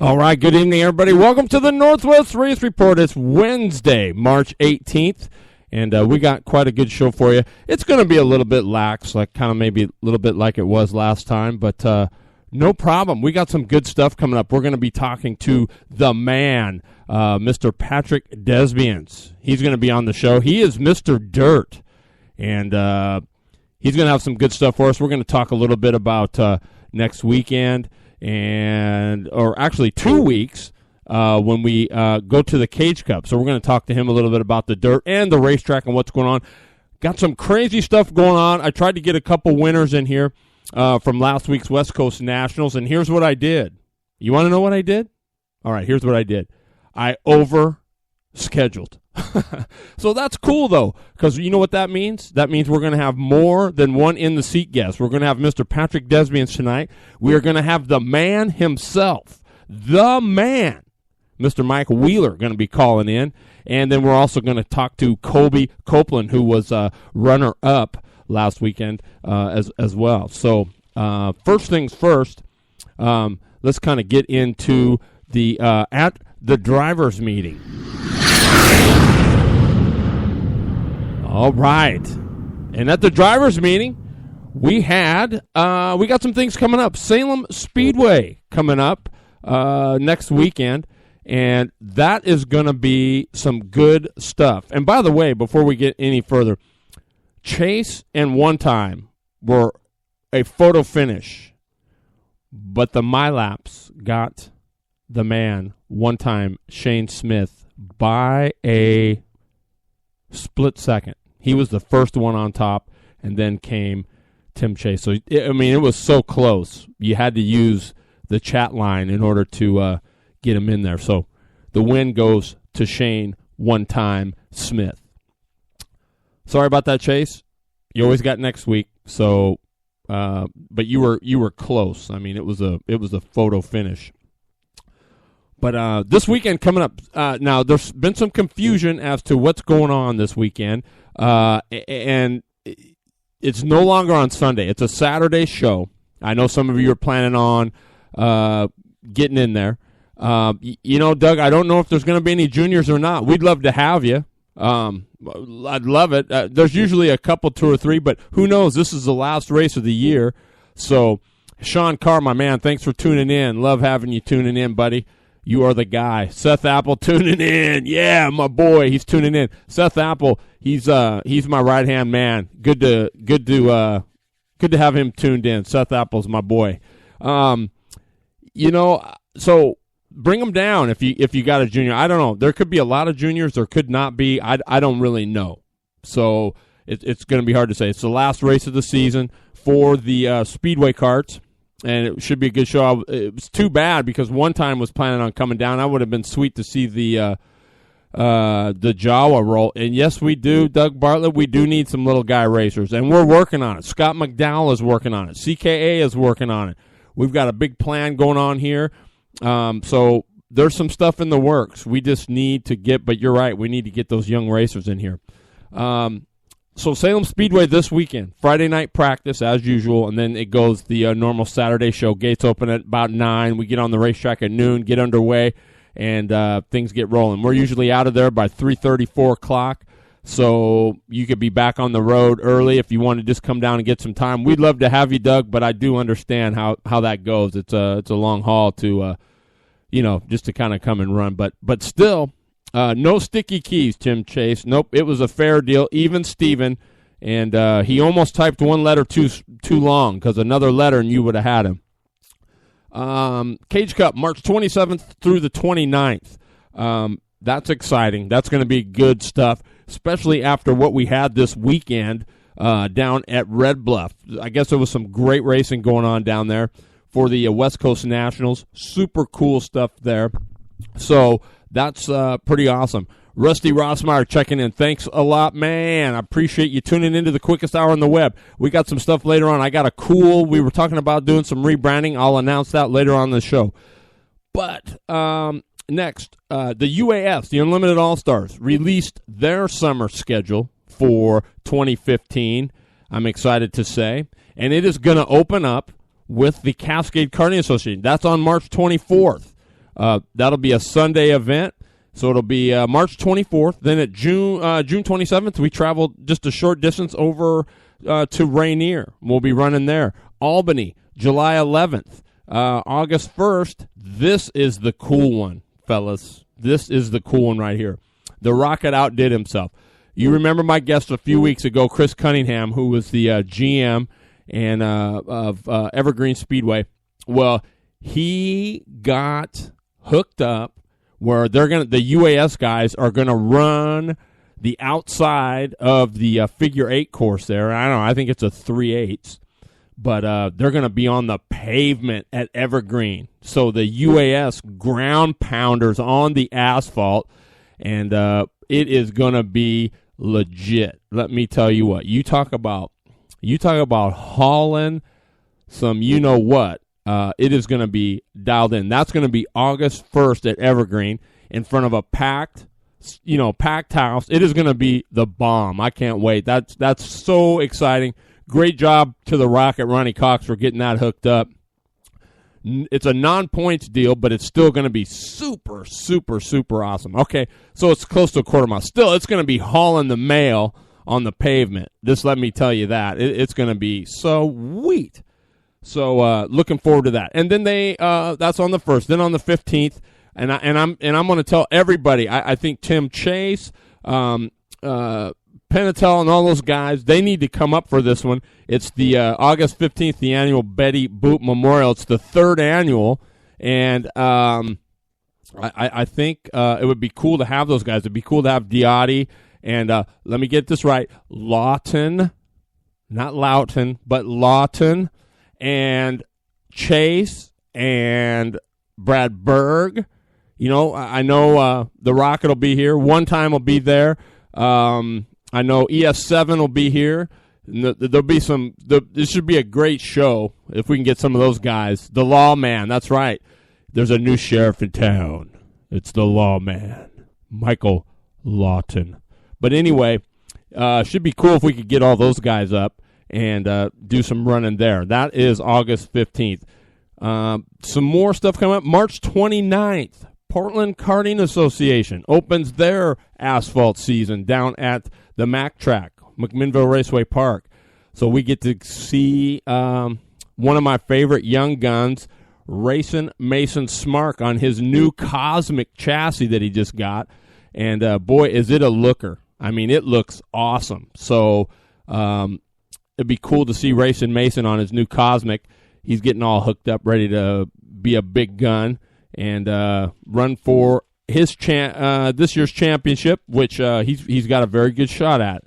All right, good evening, everybody. Welcome to the Northwest Race Report. It's Wednesday, March 18th, and we got quite a good show for you. It's going to be a little bit lax, like kind of maybe a little bit like it was last time, but no problem. We got some good stuff coming up. We're going to be talking to the man, Mr. Patrick Desbians. He's going to be on the show. He is Mr. Dirt, and he's going to have some good stuff for us. We're going to talk a little bit about next weekend, or actually 2 weeks when we go to the Cage Cup. So we're going to talk to him a little bit about the dirt and the racetrack and what's going on. Got some crazy stuff going on. I tried to get a couple winners in here from last week's West Coast Nationals, and here's what I did. You want to know what I did? All right, here's what I did. I over-scheduled. So that's cool, though, because you know what that means? That means we're going to have more than one in-the-seat guest. We're going to have Mr. Patrick Desbians tonight. We are going to have the man himself, the man, Mr. Mike Wheeler, going to be calling in. And then we're also going to talk to Colby Copeland, who was runner-up last weekend as well. So first things first, let's kind of get into the at the drivers' meeting. All right. And at the drivers' meeting, we got some things coming up. Salem Speedway coming up next weekend, and that is going to be some good stuff. And by the way, before we get any further, Chase and One Time were a photo finish, but the MyLaps got the man, One Time, Shane Smith, by a split second. He was the first one on top, and then came Tim Chase. So, it was so close. You had to use the chat line in order to get him in there. So the win goes to Shane One Time Smith. Sorry about that, Chase. You always got next week. So, but you were close. It was a photo finish. But this weekend coming up, now there's been some confusion as to what's going on this weekend, and it's no longer on Sunday. It's a Saturday show. I know some of you are planning on getting in there. Doug, I don't know if there's going to be any juniors or not. We'd love to have you. I'd love it. There's usually a couple, 2 or 3, but who knows? This is the last race of the year. So, Sean Carr, my man, thanks for tuning in. Love having you tuning in, buddy. You are the guy. Seth Apple tuning in. Yeah, my boy, he's tuning in. Seth Apple, he's my right-hand man. Good to have him tuned in. Seth Apple's my boy. So bring them down if you got a junior. I don't know. There could be a lot of juniors. There could not be. I don't really know. So it's going to be hard to say. It's the last race of the season for the Speedway karts. And it should be a good show. It was too bad because One Time was planning on coming down. I would have been sweet to see the Jawa roll. And yes, we do, Doug Bartlett. We do need some little guy racers, and we're working on it. Scott McDowell is working on it. CKA is working on it. We've got a big plan going on here. So there's some stuff in the works. We just need to get. But you're right. We need to get those young racers in here. So Salem Speedway this weekend, Friday night practice as usual, and then it goes the normal Saturday show. Gates open at about 9. We get on the racetrack at noon, get underway, and things get rolling. We're usually out of there by 3:30, 4 o'clock, so you could be back on the road early if you want to just come down and get some time. We'd love to have you, Doug, but I do understand how that goes. It's a long haul to just to kind of come and run, but still. No sticky keys, Tim Chase. Nope, it was a fair deal. Even Steven, and he almost typed one letter too long because another letter and you would have had him. Cage Cup, March 27th through the 29th. That's exciting. That's going to be good stuff, especially after what we had this weekend down at Red Bluff. I guess there was some great racing going on down there for the West Coast Nationals. Super cool stuff there. So that's pretty awesome. Rusty Rossmeyer checking in. Thanks a lot, man. I appreciate you tuning into the quickest hour on the web. We got some stuff later on. I got we were talking about doing some rebranding. I'll announce that later on the show. But next, the UAS, the Unlimited All-Stars, released their summer schedule for 2015, I'm excited to say. And it is going to open up with the Cascade Karting Association. That's on March 24th. That'll be a Sunday event. So it'll be March 24th. Then at June 27th, we travel just a short distance over to Rainier. We'll be running there. Albany, July 11th. August 1st, this is the cool one, fellas. This is the cool one right here. The Rocket outdid himself. You remember my guest a few weeks ago, Chris Cunningham, who was the GM and of Evergreen Speedway. Well, he got hooked up where the UAS guys are gonna run the outside of the figure 8 course there. I don't know. I think it's a 3/8, but they're gonna be on the pavement at Evergreen. So the UAS ground pounders on the asphalt, and it is gonna be legit. Let me tell you what. You talk about hauling some, you know what. It is going to be dialed in. That's going to be August 1st at Evergreen in front of a packed house. It is going to be the bomb. I can't wait. That's so exciting. Great job to the Rocket, Ronnie Cox, for getting that hooked up. It's a non-points deal, but it's still going to be super, super, super awesome. Okay, so it's close to a quarter mile. Still, it's going to be hauling the mail on the pavement. Just let me tell you that. It's going to be sweet. So looking forward to that. And then that's on the 1st. Then on the 15th, and I'm going to tell everybody. I think Tim Chase, Penatel, and all those guys, they need to come up for this one. It's the August 15th, the annual Betty Boop Memorial. It's the 3rd annual, and I think it would be cool to have those guys. It'd be cool to have Diotti and let me get this right, Lawton, not Loughton, but Lawton, and Chase and Brad Berg. You know, I know the Rocket will be here. One Time will be there. I know ES7 will be here. There'll be some. This should be a great show if we can get some of those guys. The Lawman, that's right. There's a new sheriff in town. It's the Lawman, Michael Lawton. But anyway, should be cool if we could get all those guys up and do some running there. That is August 15th. Some more stuff coming up. March 29th, Portland Karting Association opens their asphalt season down at the Mack track, McMinnville Raceway Park. So we get to see one of my favorite young guns racing Mason Smark on his new Cosmic chassis that he just got. And, boy, is it a looker. I mean, it looks awesome. So it'd be cool to see Racing Mason on his new Cosmic. He's getting all hooked up, ready to be a big gun and run for his this year's championship, which he's got a very good shot at.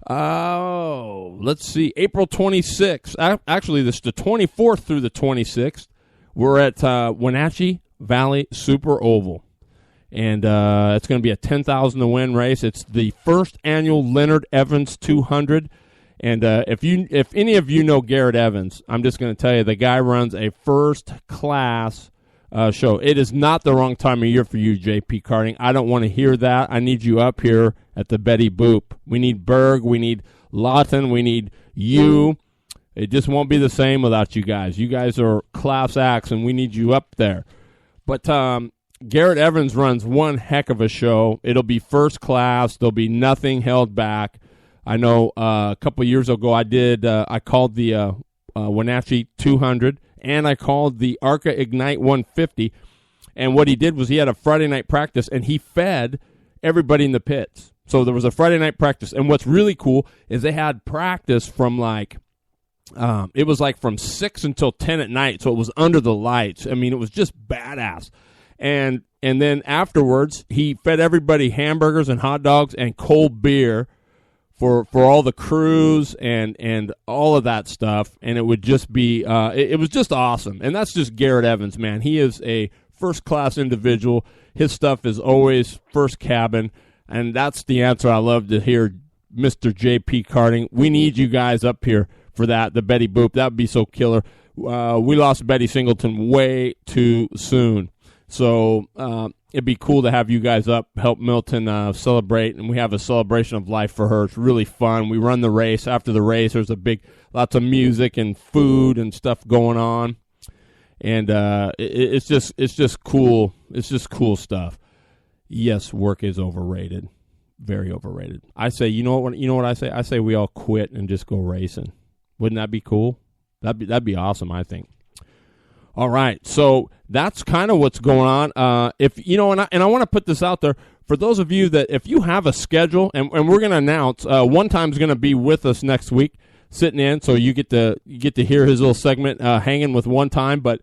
Let's see, April 26th. Actually, this is the 24th through the 26th. We're at Wenatchee Valley Super Oval. And it's going to be a 10,000 to win race. It's the first annual Leonard Evans 200. And if any of you know Garrett Evans, I'm just going to tell you, the guy runs a first-class show. It is not the wrong time of year for you, JP Karting. I don't want to hear that. I need you up here at the Betty Boop. We need Berg. We need Lawton. We need you. It just won't be the same without you guys. You guys are class acts, and we need you up there. But Garrett Evans runs one heck of a show. It'll be first class. There'll be nothing held back. I know a couple of years ago I called the Wenatchee 200, and I called the ARCA Ignite 150. And what he did was he had a Friday night practice, and he fed everybody in the pits. So there was a Friday night practice. And what's really cool is they had practice from it was like from 6 until 10 at night, so it was under the lights. I mean, it was just badass. And then afterwards, he fed everybody hamburgers and hot dogs and cold beer for all the crews and all of that stuff. And it would just be it was just awesome. And that's just Garrett Evans, man. He is a first-class individual. His stuff is always first cabin, and that's the answer I love to hear, Mr. J.P. Karting. We need you guys up here for that, the Betty Boop. That would be so killer. We lost Betty Singleton way too soon. So it'd be cool to have you guys up, help Milton celebrate, and we have a celebration of life for her. It's really fun. We run the race. After the race, there's lots of music and food and stuff going on, and it's just cool It's just cool stuff. Yes, work is overrated. Very overrated. I say, you know what I say? I say we all quit and just go racing. Wouldn't that be cool? That'd be awesome, I think. All right, so that's kind of what's going on. If you know, and I want to put this out there for those of you that if you have a schedule, and we're going to announce One Time's going to be with us next week, sitting in, so you get to hear his little segment hanging with One Time. But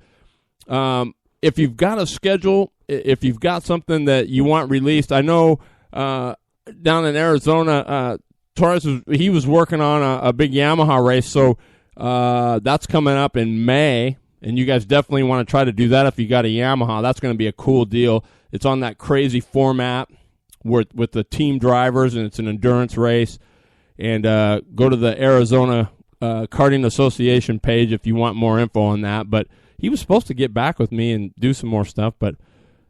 if you've got a schedule, if you've got something that you want released, I know down in Arizona, Torres was working on a big Yamaha race, so that's coming up in May. And you guys definitely want to try to do that if you got a Yamaha. That's going to be a cool deal. It's on that crazy format with the team drivers, and it's an endurance race. And go to the Arizona Karting Association page if you want more info on that. But he was supposed to get back with me and do some more stuff, but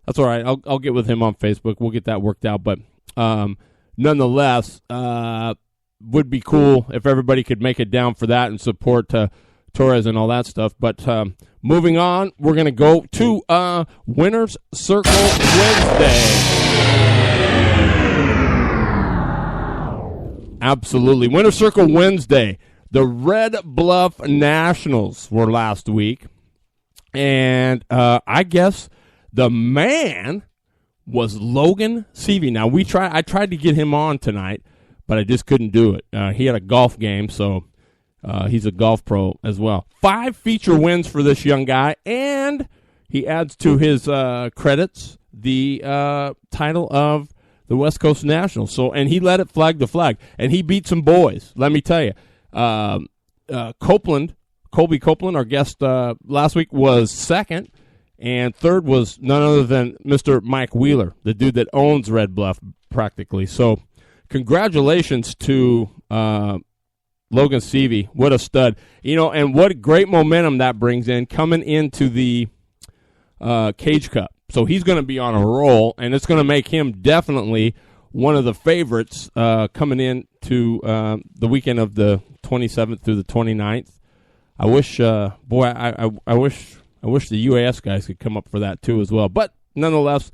that's all right. I'll get with him on Facebook. We'll get that worked out. But nonetheless, would be cool if everybody could make it down for that and support Torres and all that stuff. But moving on, we're going to go to Winner's Circle Wednesday. Absolutely. Winner's Circle Wednesday. The Red Bluff Nationals were last week. And I guess the man was Logan Seavey. Now, I tried to get him on tonight, but I just couldn't do it. He had a golf game, so he's a golf pro as well. 5 feature wins for this young guy, and he adds to his credits the title of the West Coast Nationals. So, and he let it flag to flag, and he beat some boys. Let me tell you, Colby Copeland, our guest last week, was second, and third was none other than Mr. Mike Wheeler, the dude that owns Red Bluff practically. So, congratulations to Logan Seavey. What a stud. And what great momentum that brings in coming into the Cage Cup. So he's going to be on a roll, and it's going to make him definitely one of the favorites coming in to the weekend of the 27th through the 29th. I wish, I wish the UAS guys could come up for that too as well. But nonetheless,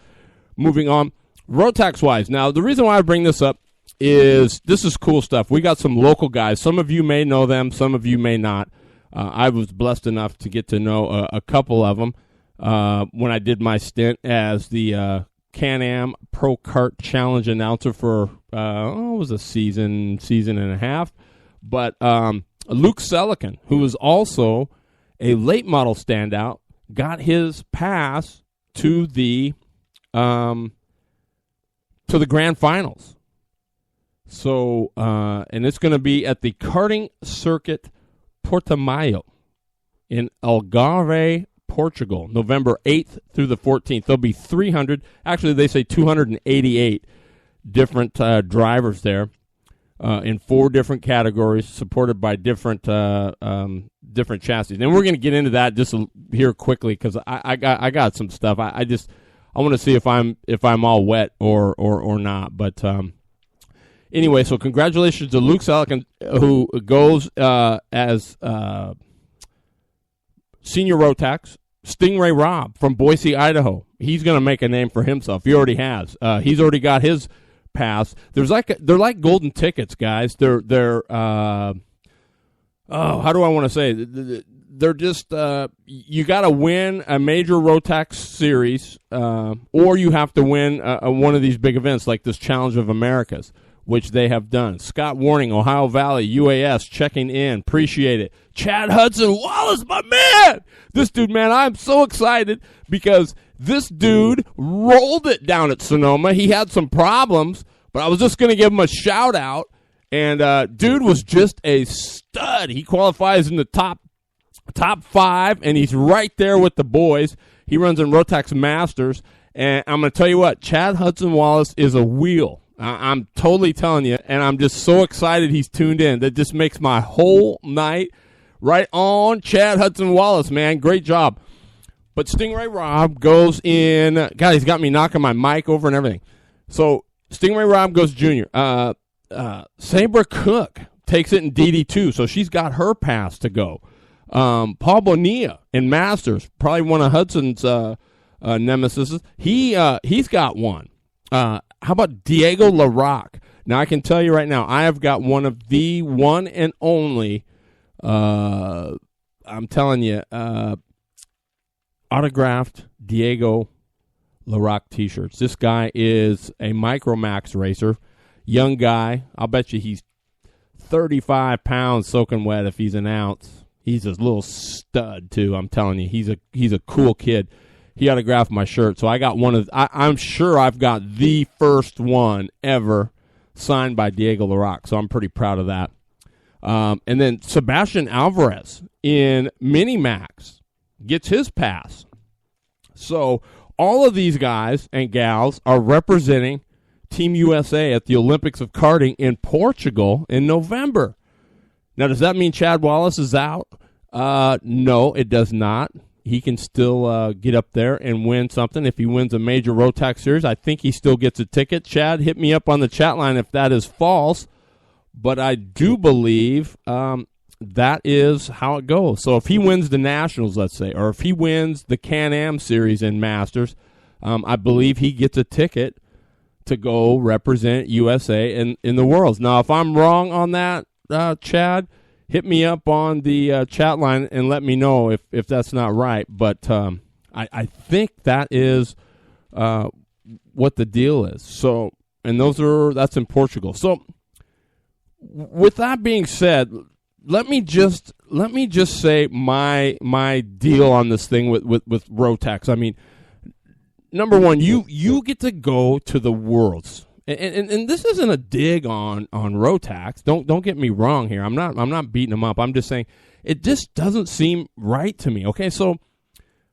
moving on, Rotax-wise. Now, the reason why I bring this up is this is cool stuff. We got some local guys. Some of you may know them. Some of you may not. I was blessed enough to get to know a couple of them when I did my stint as the Can-Am Pro Kart Challenge announcer for, it was a season and a half. But Luke Selican, who was also a late model standout, got his pass to the grand finals. So, and it's going to be at the Karting Circuit Portimao in Algarve, Portugal, November 8th through the 14th. There'll be 300, actually they say 288 different drivers there in 4 different categories, supported by different chassis. And we're going to get into that just here quickly because I got some stuff. I want to see if I'm all wet or not. But anyway, so congratulations to Luke Selican, who goes as senior Rotax. Stingray Rob from Boise, Idaho. He's going to make a name for himself. He already has. He's already got his pass. They're like golden tickets, guys. They're how do I want to say? They're just you got to win a major Rotax series, or you have to win one of these big events like this Challenge of Americas, which they have done. Scott Warning, Ohio Valley, UAS, checking in. Appreciate it. Chad Hudson Wallace, my man. This dude, man, I'm so excited because this dude rolled it down at Sonoma. He had some problems, but I was just going to give him a shout-out. And dude was just a stud. He qualifies in the top 5, and he's right there with the boys. He runs in Rotax Masters. And I'm going to tell you what, Chad Hudson Wallace is a wheel. I'm totally telling you, and I'm just so excited he's tuned in. That just makes my whole night. Right on, Chad Hudson Wallace, man. Great job. But Stingray Rob goes in. God, he's got me knocking my mic over and everything. So Stingray Rob goes junior. Sabra Cook takes it in DD2, so she's got her pass to go. Paul Bonilla in Masters, probably one of Hudson's nemesis. He's got one. How about Diego LaRocque? Now, I can tell you right now, I have got one of the one and only, I'm telling you, autographed Diego LaRocque T-shirts. This guy is a Micromax racer, young guy. I'll bet you he's 35 pounds soaking wet if he's an ounce. He's a little stud, too. I'm telling you, he's a cool kid. He autographed my shirt, so I got one of. I'm sure I've got the first one ever signed by Diego LaRocque, so I'm pretty proud of that. And then Sebastian Alvarez in Minimax gets his pass. So all of these guys and gals are representing Team USA at the Olympics of Karting in Portugal in November. Now, does that mean Chad Wallace is out? No, it does not. He can still get up there and win something. If he wins a major Rotax series, I think he still gets a ticket. Chad, hit me up on the chat line if that is false. But I do believe that is how it goes. So if he wins the Nationals, let's say, or if he wins the Can-Am series in Masters, I believe he gets a ticket to go represent USA in the Worlds. Now, if I'm wrong on that, Chad, hit me up on the chat line and let me know if that's not right. But I think that is what the deal is. So, and that's in Portugal. So, with that being said, let me just say my deal on this thing with Rotax. I mean, number one, you get to go to the Worlds. And this isn't a dig on Rotax. Don't get me wrong here. I'm not beating them up. I'm just saying it just doesn't seem right to me. Okay, so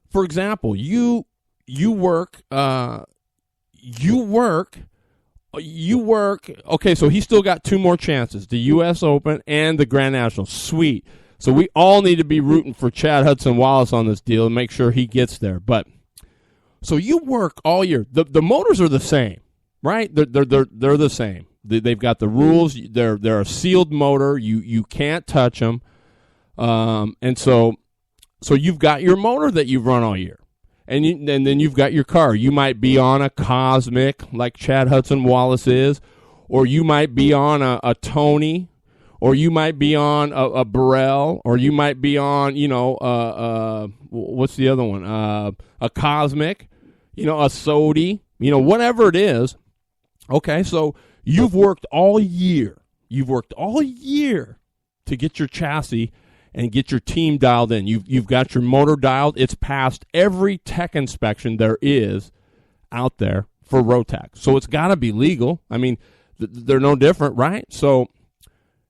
for example, you work. Okay, so he's still got two more chances: the U.S. Open and the Grand National. Sweet. So we all need to be rooting for Chad Hudson Wallace on this deal and make sure he gets there. But so you work all year. The motors are the same. Right, they're the same. They've got the rules. They're a sealed motor. You can't touch them. And so you've got your motor that you've run all year, and then you've got your car. You might be on a Cosmic like Chad Hudson Wallace is, or you might be on a Tony, or you might be on a Burrell, or you might be on what's the other one? A Cosmic, a Sodi, whatever it is. Okay, so you've worked all year. You've worked all year to get your chassis and get your team dialed in. You've got your motor dialed. It's passed every tech inspection there is out there for Rotax. So it's got to be legal. I mean, they're no different, right? So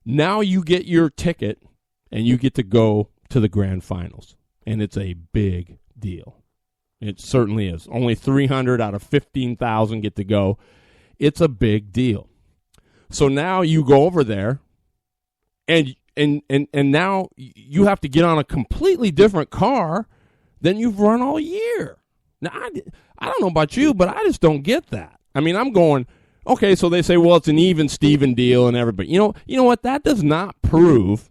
now you get your ticket and you get to go to the grand finals. And it's a big deal. It certainly is. Only 300 out of 15,000 get to go. It's a big deal. So now you go over there, and now you have to get on a completely different car than you've run all year. Now, I don't know about you, but I just don't get that. I mean, I'm going, okay, so they say, well, it's an even Steven deal and everybody. You know what? That does not prove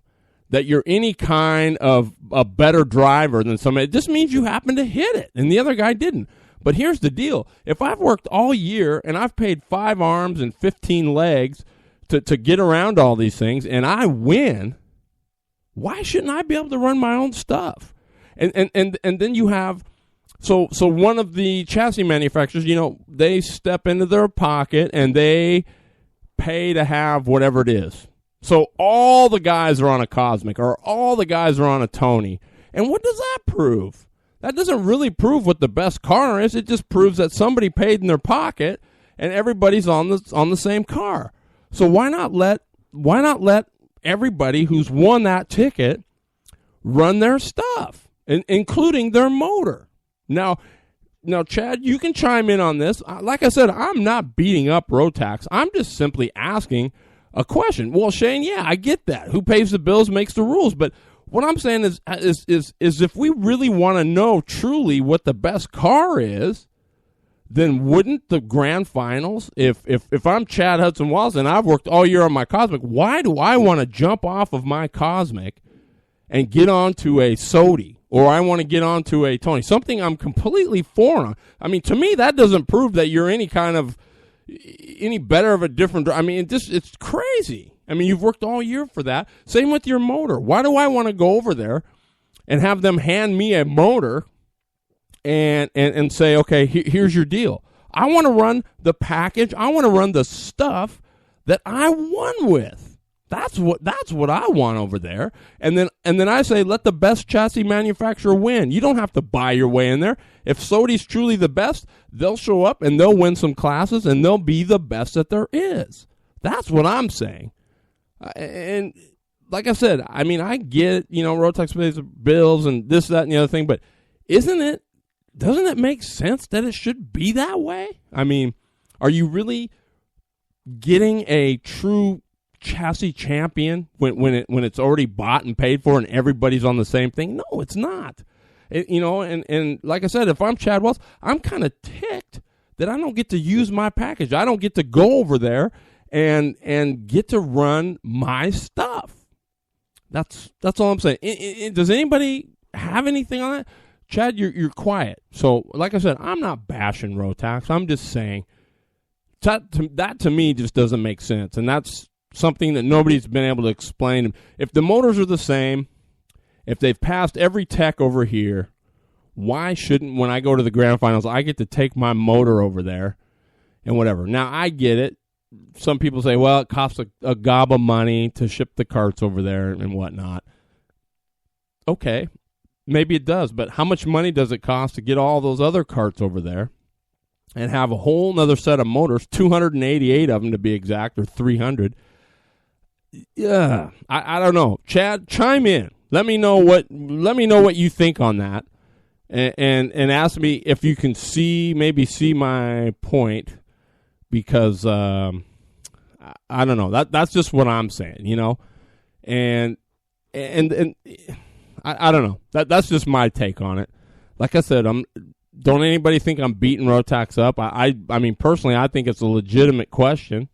that you're any kind of a better driver than somebody. It just means you happen to hit it, and the other guy didn't. But here's the deal. If I've worked all year and I've paid 5 arms and 15 legs to get around all these things and I win, why shouldn't I be able to run my own stuff? And then you have so one of the chassis manufacturers, they step into their pocket and they pay to have whatever it is. So all the guys are on a Cosmic or all the guys are on a Tony. And what does that prove? That doesn't really prove what the best car is. It just proves that somebody paid in their pocket and everybody's on the same car. So why not let everybody who's won that ticket run their stuff, including their motor? Now, Chad, you can chime in on this. Like I said, I'm not beating up Rotax. I'm just simply asking a question. Well, Shane, yeah, I get that. Who pays the bills makes the rules, but what I'm saying is if we really want to know truly what the best car is, then wouldn't the grand finals, if I'm Chad Hudson Wallace and I've worked all year on my Cosmic, why do I want to jump off of my Cosmic and get onto a Sodi or I want to get onto a Tony, something I'm completely foreign on. I mean, to me, that doesn't prove that you're any better of a different. I mean, it's crazy. I mean, you've worked all year for that. Same with your motor. Why do I want to go over there and have them hand me a motor and say, okay, here's your deal? I want to run the package. I want to run the stuff that I won with. That's what I want over there. And then I say, let the best chassis manufacturer win. You don't have to buy your way in there. If Sodi's truly the best, they'll show up and they'll win some classes and they'll be the best that there is. That's what I'm saying. And like I said, I mean, I get, Rotax pays bills and this, that, and the other thing, but doesn't it make sense that it should be that way? I mean, are you really getting a true chassis champion when it's already bought and paid for and everybody's on the same thing? No, it's not. And like I said, if I'm Chad Wells, I'm kind of ticked that I don't get to use my package. I don't get to go over there and get to run my stuff. That's all I'm saying. Does anybody have anything on that? Chad, you're quiet. So, like I said, I'm not bashing Rotax. I'm just saying that to me just doesn't make sense, and that's something that nobody's been able to explain. If the motors are the same, if they've passed every tech over here, why shouldn't, when I go to the grand finals, I get to take my motor over there and whatever? Now, I get it. Some people say, well, it costs a gob of money to ship the carts over there and whatnot. Okay, maybe it does, but how much money does it cost to get all those other carts over there and have a whole nother set of motors, 288 of them to be exact, or 300? Yeah, I don't know. Chad, chime in. Let me know what you think on that, and ask me if you can see my point, because I don't know. That's just what I'm saying, and I don't know. That's just my take on it. Like I said, don't anybody think I'm beating Rotax up? I mean, personally, I think it's a legitimate question.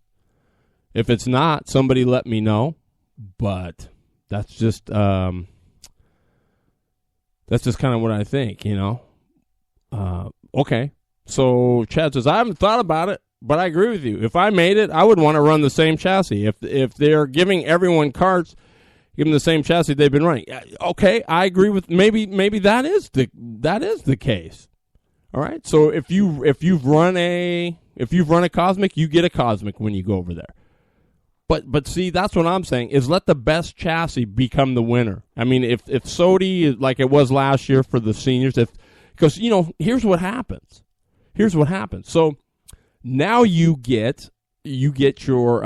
If it's not, somebody let me know. But that's just kind of what I think, Okay. So Chad says, I haven't thought about it, but I agree with you. If I made it, I would want to run the same chassis. If they're giving everyone carts, give them the same chassis they've been running. Okay, I agree with maybe that is the case. All right. So if you've run a Cosmic, you get a Cosmic when you go over there. But see, that's what I'm saying, is let the best chassis become the winner. I mean, if Sodi is like it was last year for the seniors, because here's what happens. So now you get your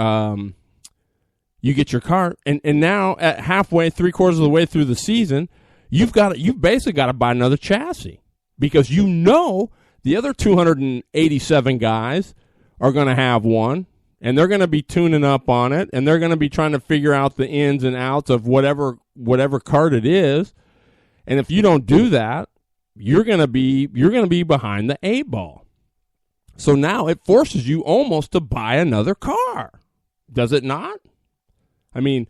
cart, and now at halfway, 3/4 of the way through the season, you've basically got to buy another chassis, because the other 287 guys are going to have one, and they're going to be tuning up on it, and they're going to be trying to figure out the ins and outs of whatever cart it is. And if you don't do that, you're going to be behind the 8 ball. So now it forces you almost to buy another car. Does it not? I mean,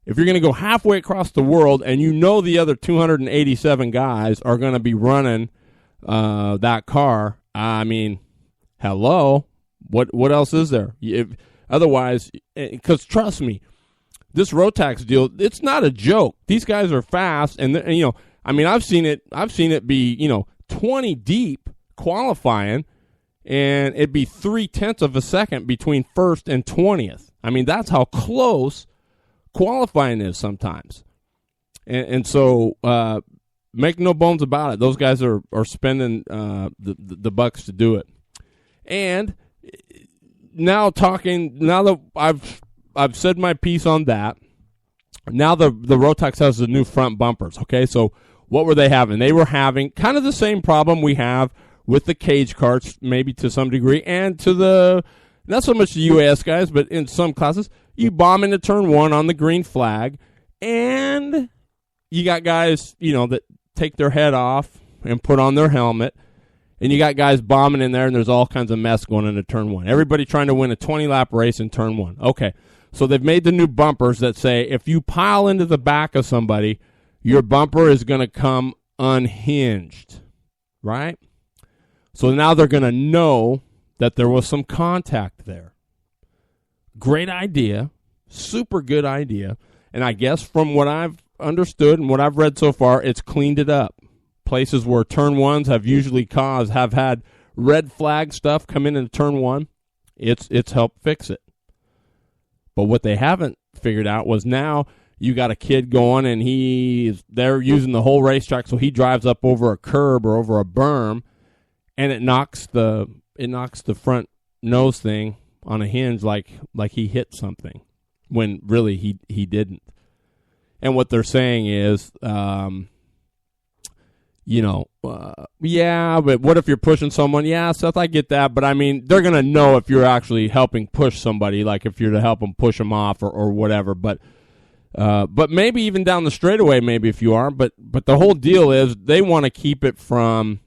if you're going to go halfway across the world and the other 287 guys are going to be running that car, I mean, hello, what else is there? Otherwise, because trust me, this Rotax deal, it's not a joke. These guys are fast, and I mean, I've seen it be 20 deep qualifying, and it'd be 0.3 of a second between first and 20th. I mean, that's how close qualifying is sometimes. And so make no bones about it. Those guys are spending the bucks to do it. And now that I've said my piece on that, now the Rotax has the new front bumpers. Okay, so what were they having? They were having kind of the same problem we have with the cage carts, maybe to some degree, and to not so much the UAS guys, but in some classes, you bomb into turn 1 on the green flag, and you got guys, that take their head off and put on their helmet, and you got guys bombing in there, and there's all kinds of mess going into turn 1. Everybody trying to win a 20-lap race in turn 1. Okay, so they've made the new bumpers that say if you pile into the back of somebody, your bumper is going to come unhinged, right? So now they're going to know that there was some contact there. Great idea, super good idea. And I guess from what I've understood and what I've read so far, it's cleaned it up. Places where turn ones have usually have had red flag stuff come in turn one, it's helped fix it. But what they haven't figured out was now you got a kid going and they're using the whole racetrack, so he drives up over a curb or over a berm, and it knocks the front nose thing on a hinge like he hit something, when really he didn't. And what they're saying is, yeah, but what if you're pushing someone? Yeah, Seth, I get that, but I mean, they're going to know if you're actually helping push somebody, like if you're to help them push them off or whatever. But maybe even down the straightaway, maybe if you are. But the whole deal is they want to keep it from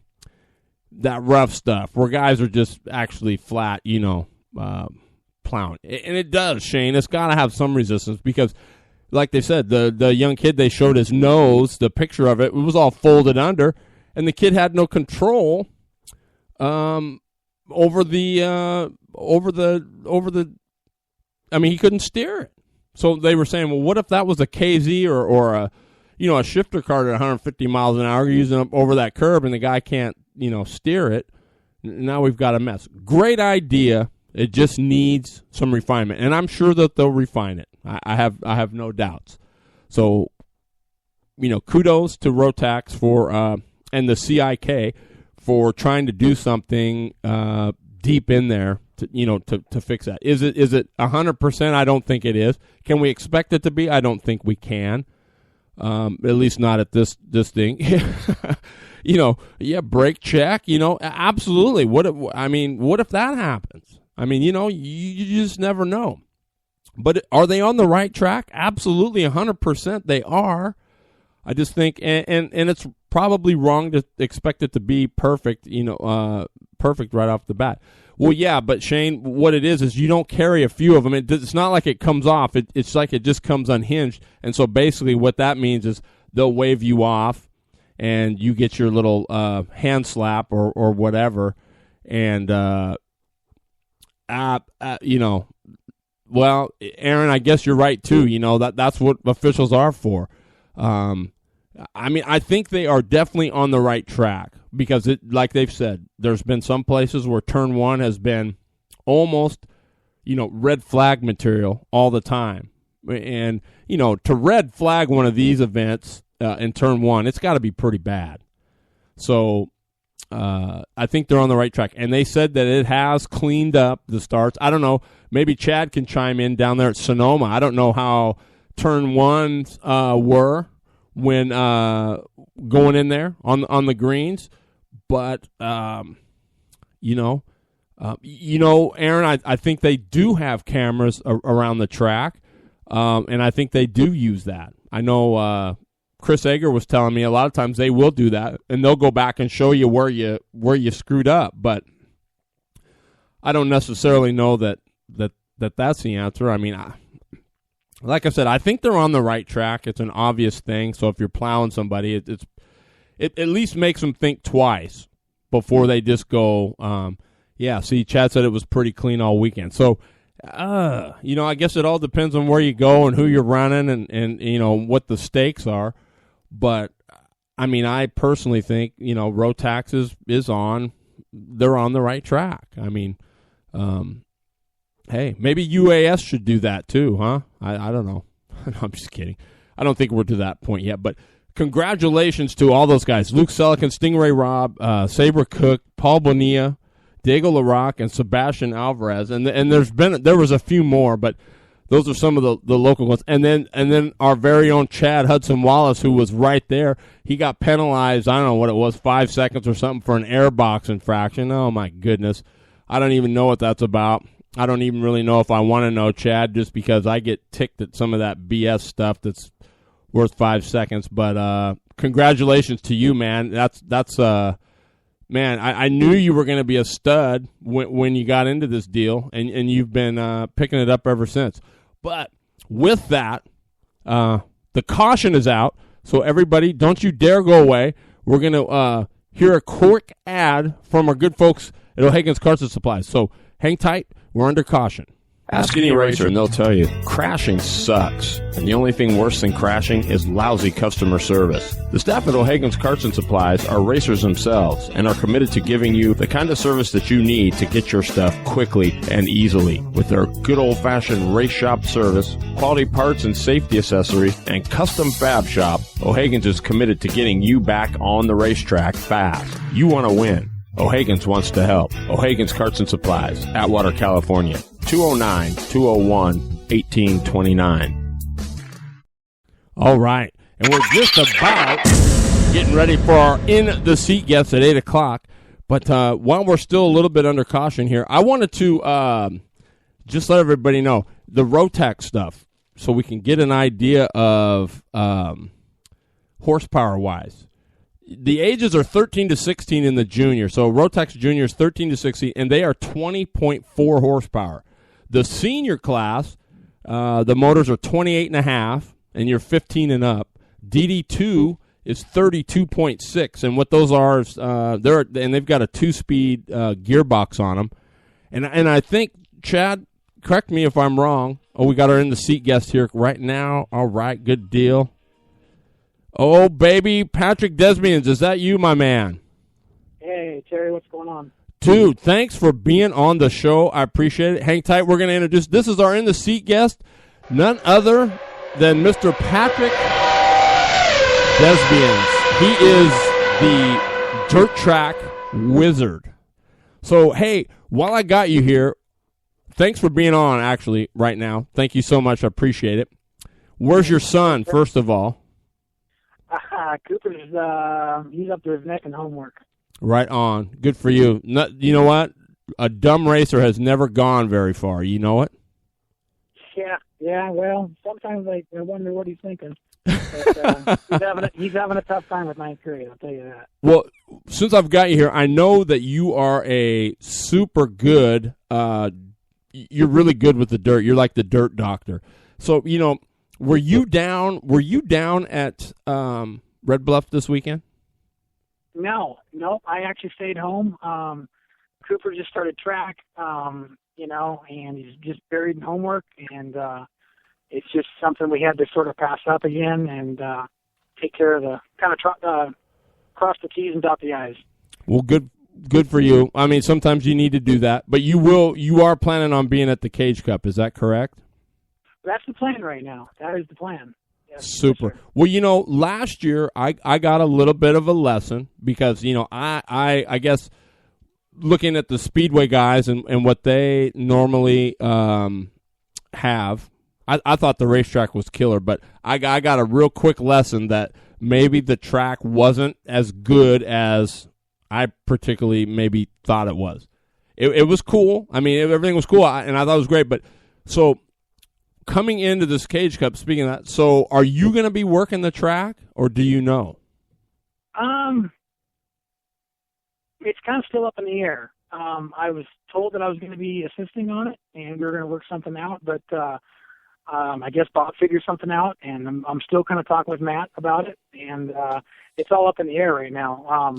that rough stuff where guys are just actually flat, plowing. And it does, Shane. It's got to have some resistance because, like they said, the young kid, they showed his nose, the picture of it was all folded under, and the kid had no control over the. I mean, he couldn't steer it. So they were saying, well, what if that was a KZ or a shifter cart at 150 miles an hour using up over that curb, and the guy can't steer it? Now we've got a mess. Great idea. It just needs some refinement, and I'm sure that they'll refine it. I have no doubts. So, kudos to Rotax for and the CIK for trying to do something deep in there to fix that. Is it 100%? I don't think it is. Can we expect it to be? I don't think we can. At least not at this thing. Brake check. Absolutely. What if that happens? I mean, you just never know. But are they on the right track? Absolutely, 100% they are. I just think, and it's probably wrong to expect it to be perfect, perfect right off the bat. Well, yeah, but Shane, what it is you don't carry a few of them. It's not like it comes off. It's like it just comes unhinged. And so basically what that means is they'll wave you off, and you get your little hand slap or whatever, and well, Aaron, I guess you're right too. That's what officials are for. I think they are definitely on the right track because like they've said, there's been some places where turn one has been almost, red flag material all the time. And, to red flag one of these events in turn one, it's got to be pretty bad. So I think they're on the right track. And they said that it has cleaned up the starts. I don't know. Maybe Chad can chime in down there at Sonoma. I don't know how turn ones were when going in there on the greens. But, Aaron, I think they do have cameras around the track, and I think they do use that. I know Chris Egger was telling me a lot of times they will do that, and they'll go back and show you where you screwed up. But I don't necessarily know that's the answer. I mean, like I said, I think they're on the right track. It's an obvious thing. So if you're plowing somebody, it at least makes them think twice before they just go, see, Chad said it was pretty clean all weekend. So, I guess it all depends on where you go and who you're running and what the stakes are. But, I personally think, Rotax they're on the right track. Hey, maybe UAS should do that too, huh? I don't know. I'm just kidding. I don't think we're to that point yet, but congratulations to all those guys. Luke Selican, Stingray Robb, Sabre Cook, Paul Bonilla, Diego LaRock, and Sebastian Alvarez. And there was a few more, but those are some of the local ones. And then our very own Chad Hudson Wallace, who was right there. He got penalized, I don't know what it was, 5 seconds or something for an airbox infraction. Oh, my goodness. I don't even know what that's about. I don't even really know if I want to know, Chad, just because I get ticked at some of that BS stuff that's worth 5 seconds. But congratulations to you, man. That's man, I knew you were going to be a stud when you got into this deal, and you've been picking it up ever since. But with that, the caution is out, So everybody, don't you dare go away. We're going to hear a quick ad from our good folks at O'Hagan's Carts and Supplies. So hang tight. We're under caution. Ask any racer and they'll tell you, crashing sucks. And the only thing worse than crashing is lousy customer service. The staff at O'Hagan's Carts and Supplies are racers themselves and are committed to giving you the kind of service that you need to get your stuff quickly and easily. With their good old-fashioned race shop service, quality parts and safety accessories, and custom fab shop, O'Hagan's is committed to getting you back on the racetrack fast. You want to win. O'Hagan's wants to help. O'Hagan's Carts and Supplies, Atwater, California. 209-201-1829. All right. And we're just about getting ready for our in-the-seat guests at 8 o'clock. But while we're still a little bit under caution here, I wanted to just let everybody know the Rotax stuff so we can get an idea of horsepower-wise. The ages are 13 to 16 in the junior. So Rotax Junior is 13 to 16, and they are 20.4 horsepower. The senior class, the motors are 28.5, and you're 15 and up. DD2 is 32.6, and what those are is they've got a 2-speed gearbox on them. And I think, Chad, correct me if I'm wrong. Oh, we got our in-the-seat guest here right now. All right, good deal. Oh, baby, Patrick Desbians, is that you, my man? Hey, Terry, what's going on? Dude, thanks for being on the show. I appreciate it. Hang tight. We're going to introduce, this is our in-the-seat guest, none other than Mr. Patrick Desbians. He is the dirt track wizard. So, hey, while I got you here, thanks for being on, actually, right now. Thank you so much. I appreciate it. Where's your son, first of all? Cooper's, he's up to his neck in homework. Right on. Good for you. You know what? A dumb racer has never gone very far. You know it? Yeah. Well, sometimes I wonder what he's thinking. But, he's having a tough time with ninth grade, I'll tell you that. Well, since I've got you here, I know that you are a super good, you're really good with the dirt. You're like the dirt doctor. So, you know, were you down at Red Bluff this weekend? No, I actually stayed home. Cooper just started track, and he's just buried in homework, and it's just something we had to sort of pass up again and take care of the kind of cross the T's and dot the I's. Well, good for you. I mean, sometimes you need to do that, but you are planning on being at the Cage Cup. Is that correct? That's the plan right now. That is the plan. Yes, super. sure. Well, last year I got a little bit of a lesson because, I guess looking at the Speedway guys and what they normally have, I thought the racetrack was killer, but I got a real quick lesson that maybe the track wasn't as good as I particularly maybe thought it was. It was cool. I mean, everything was cool, and I thought it was great, but so coming into this Cage Cup, speaking of that, so are you going to be working the track, or do you know? It's kind of still up in the air. I was told that I was going to be assisting on it, and we were going to work something out, but I guess Bob figured something out, and I'm still kind of talking with Matt about it, and it's all up in the air right now.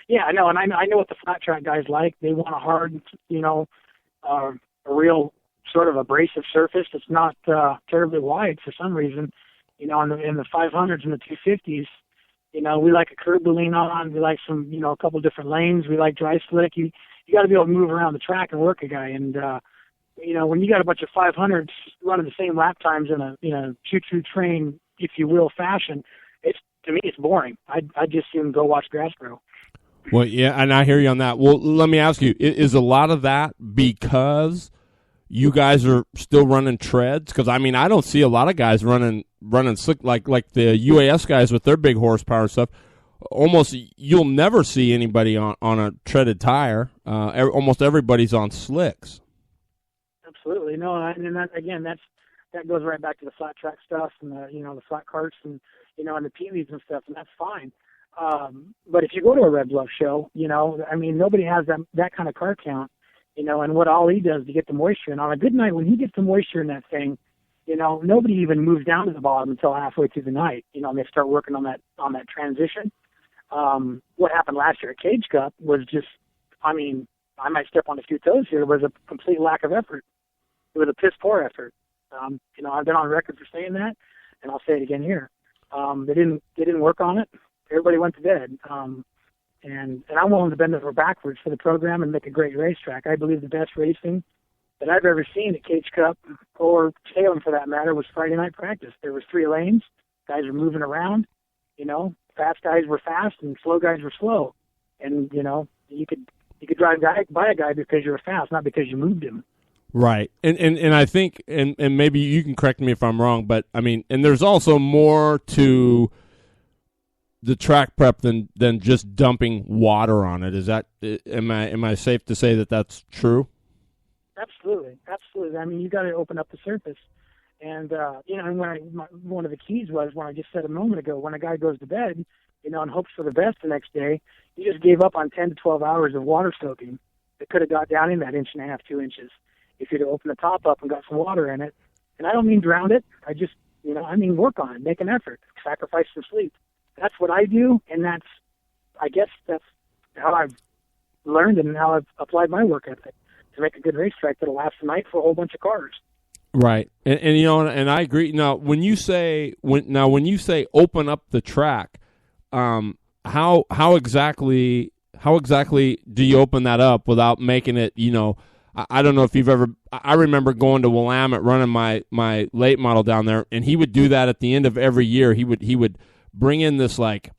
Yeah, I know, and I know what the flat track guys like. They want a hard, a real sort of abrasive surface that's not terribly wide for some reason. In the 500s and the 250s, we like a curb to lean on. We like some, a couple different lanes. We like dry slick. You got to be able to move around the track and work a guy. And when you got a bunch of 500s running the same lap times in a choo-choo train, if you will, fashion, to me it's boring. I'd just soon go watch grass grow. Well, yeah, and I hear you on that. Well, let me ask you: is a lot of that because you guys are still running treads? Because I mean, I don't see a lot of guys running slick like the UAS guys with their big horsepower and stuff. Almost, you'll never see anybody on a treaded tire. Almost everybody's on slicks. Absolutely, no, and that goes right back to the flat track stuff and the flat carts and and the Pee-wees and stuff, and that's fine. But if you go to a Red Bluff show, nobody has that kind of car count. And what Ollie does to get the moisture. And on a good night, when he gets the moisture in that thing, nobody even moves down to the bottom until halfway through the night, and they start working on that transition. What happened last year at Cage Cup was just, I might step on a few toes here, was a complete lack of effort. It was a piss poor effort. I've been on record for saying that, and I'll say it again here. They didn't work on it. Everybody went to bed. And I'm willing to bend over backwards for the program and make a great racetrack. I believe the best racing that I've ever seen at Cage Cup, or Salem for that matter, was Friday night practice. There was 3 lanes. Guys were moving around. Fast guys were fast and slow guys were slow. And, you could drive by a guy because you were fast, not because you moved him. Right. And I think, and maybe you can correct me if I'm wrong, but and there's also more to the track prep than just dumping water on it. Is that, am I safe to say that that's true? Absolutely. You got to open up the surface. And, and one of the keys was when I just said a moment ago, when a guy goes to bed, and hopes for the best the next day, you just gave up on 10 to 12 hours of water soaking that could have got down in that 1.5 inches, 2 inches. If you'd opened the top up and got some water in it. And I don't mean drown it. I just, I mean work on it, make an effort, sacrifice some sleep. That's what I do, and I guess that's how I've learned and how I've applied my work ethic to make a good racetrack that'll last the night for a whole bunch of cars. Right, and I agree. Now, when you say open up the track, how exactly do you open that up without making it? I don't know if you've ever. I remember going to Willamette running my late model down there, and he would do that at the end of every year. He would bring in this like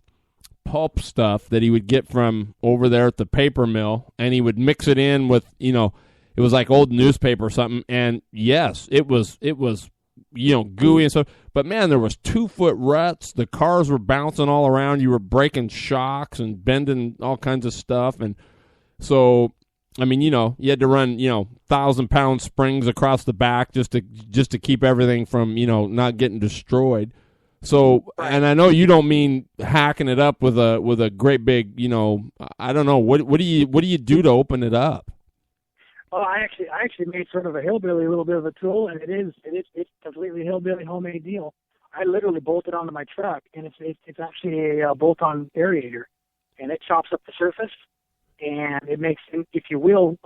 pulp stuff that he would get from over there at the paper mill, and he would mix it in with it was like old newspaper or something. And yes, it was gooey and stuff. But man, there was 2-foot ruts. The cars were bouncing all around. You were breaking shocks and bending all kinds of stuff, and so. You had to run, 1,000-pound springs across the back just to keep everything from, not getting destroyed. So, and I know you don't mean hacking it up with a great big, I don't know. What do you do to open it up? Well, I actually made sort of a hillbilly, a little bit of a tool, and it's completely hillbilly homemade deal. I literally bolted onto my truck, and it's actually a bolt-on aerator, and it chops up the surface. And it makes, if you will,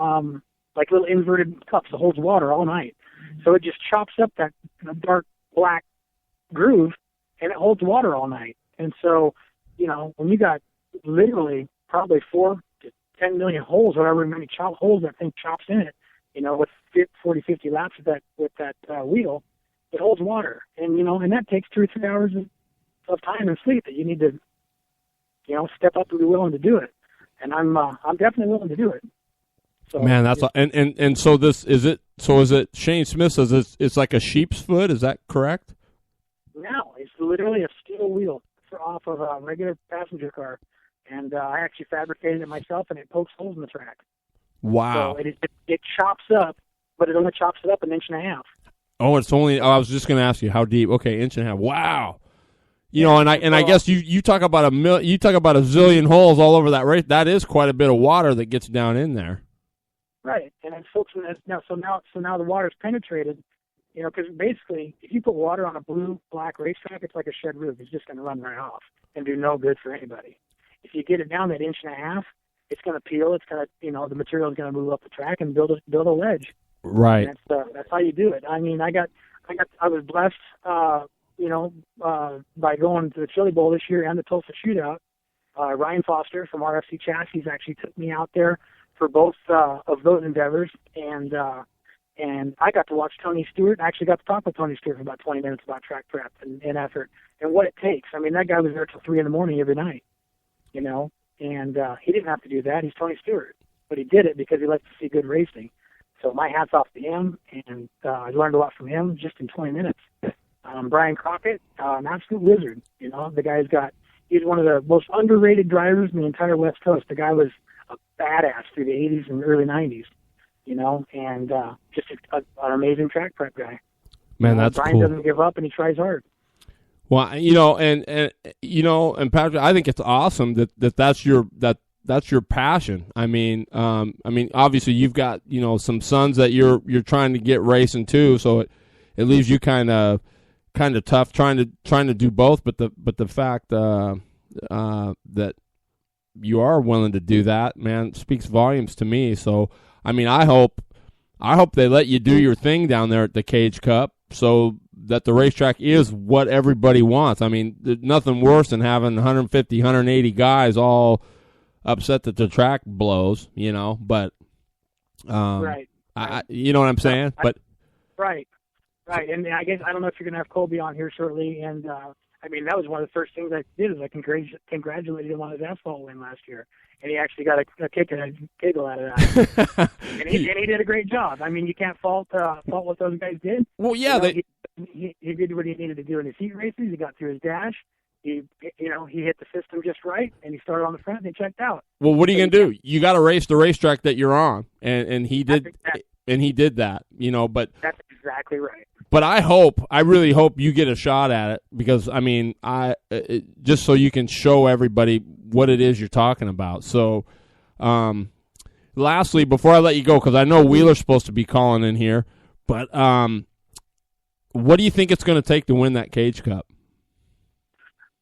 like little inverted cups that holds water all night. So it just chops up that dark black groove, and it holds water all night. And so, when you got literally probably 4 to 10 million holes, however many holes that thing chops in it, with 40, 50 laps with that wheel, it holds water. And, and that takes 2 or 3 hours of time and sleep that you need to, step up and be willing to do it. And I'm definitely willing to do it. So, man, that's and so this is it. So is it Shane Smith says it's like a sheep's foot? Is that correct? No, it's literally a steel wheel off of a regular passenger car, and I actually fabricated it myself, and it pokes holes in the track. Wow! So it chops up, but it only chops it up 1.5 inches. Oh, it's only. I was just going to ask you how deep. Okay, 1.5 inches. Wow. I guess you talk about you talk about a zillion holes all over that race. That is quite a bit of water that gets down in there. Right, and folks, now the water's penetrated. Because basically, if you put water on a blue-black racetrack, it's like a shed roof. It's just going to run right off and do no good for anybody. If you get it down that 1.5 inches, it's going to peel. It's going to, the material is going to move up the track and build a ledge. Right. And that's how you do it. I was blessed. By going to the Chili Bowl this year and the Tulsa Shootout. Ryan Foster from RFC Chassis actually took me out there for both of those endeavors, and I got to watch Tony Stewart. I actually got to talk with Tony Stewart for about 20 minutes about track prep and effort and what it takes. That guy was there till 3 a.m. every night, and he didn't have to do that. He's Tony Stewart, but he did it because he likes to see good racing. So my hat's off to him, and I learned a lot from him just in 20 minutes. Brian Crockett, an absolute wizard. The guy's he's one of the most underrated drivers in the entire West Coast. The guy was a badass through the 80s and early 90s, and just an amazing track prep guy. Man, that's Brian cool. Doesn't give up, and he tries hard. Well, and Patrick, I think it's awesome that's your passion. Obviously you've got, some sons that you're trying to get racing too, so it leaves you kind of tough trying to do both. But the fact that you are willing to do that, man, speaks volumes to me. So I mean, I hope they let you do your thing down there at the Cage Cup, so that the racetrack is what everybody wants. I mean, there's nothing worse than having 150, 180 guys all upset that the track blows, you know. But right. You know what I'm saying? Right. And I guess I don't know if you're going to have Colby on here shortly. And I mean, that was one of the first things I did is I congratulated him on his asphalt win last year, and he actually got a kick and a giggle out of that. and he did a great job. I mean, you can't fault what those guys did. Well, yeah, he did what he needed to do in his heat races. He got through his dash. He hit the system just right, and he started on the front and he checked out. Well, what are you going to do? You got to race the racetrack that you're on, and he did, and he did that, you know. But that's exactly right. But I really hope you get a shot at it, because I mean, just so you can show everybody what it is you're talking about. So, lastly, before I let you go, because I know Wheeler's supposed to be calling in here, but what do you think it's going to take to win that Cage Cup?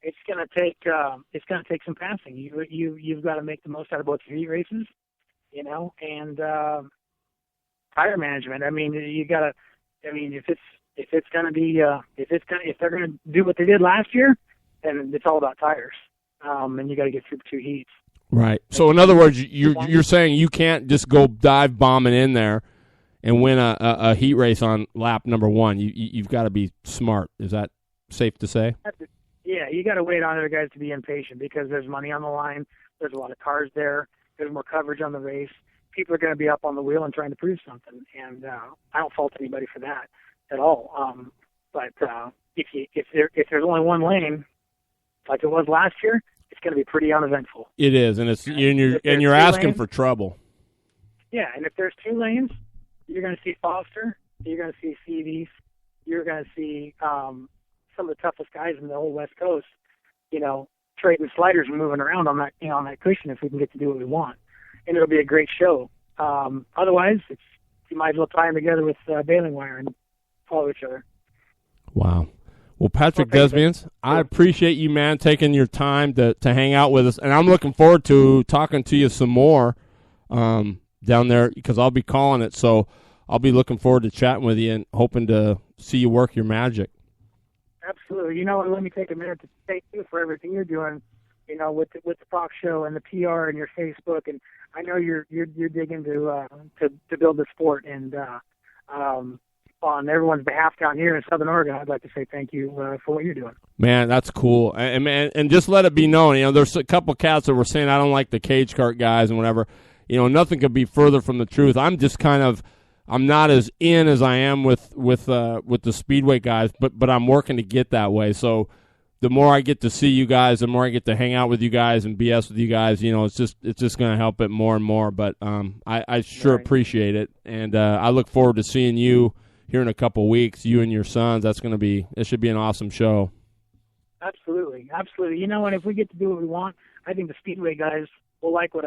It's going to take some passing. You've got to make the most out of both your heat races, you know, and tire management. I mean, you got to. I mean, if they're going to do what they did last year, then it's all about tires, and you got to get through 2 heats. Right. So in other words, you're saying you can't just go dive bombing in there and win a heat race on lap number 1. You've got to be smart. Is that safe to say? Yeah, you got to wait on other guys to be impatient, because there's money on the line. There's a lot of cars there. There's more coverage on the race. People are going to be up on the wheel and trying to prove something, and I don't fault anybody for that at all. But if there's only one lane, like it was last year, it's going to be pretty uneventful. It is, and you're asking for trouble. Yeah, and if there's 2 lanes, you're going to see Foster, you're going to see Seavies, you're going to see some of the toughest guys in the whole West Coast, you know, trading sliders and moving around on that, on that cushion if we can get to do what we want. And it'll be a great show. Otherwise, you might as well tie them together with baling wire and follow each other. Wow. Well, Patrick Desbians, I appreciate you, man, taking your time to hang out with us. And I'm looking forward to talking to you some more down there, because I'll be calling it. So I'll be looking forward to chatting with you and hoping to see you work your magic. Absolutely. You know, and let me take a minute to thank you for everything you're doing, you know, with the Fox show and the PR and your Facebook. And I know you're digging to build the sport. And on everyone's behalf down here in Southern Oregon, I'd like to say thank you for what you're doing. Man, that's cool. And just let it be known, you know, there's a couple cats that were saying I don't like the cage cart guys and whatever. You know, nothing could be further from the truth. I'm just I'm not as in as I am with the Speedway guys, but I'm working to get that way. So the more I get to see you guys, the more I get to hang out with you guys and BS with you guys, you know, it's just going to help it more and more. But I sure appreciate it, and I look forward to seeing you here in a couple weeks. You and your sons. It should be an awesome show. Absolutely. You know, and if we get to do what we want, I think the Speedway guys will like what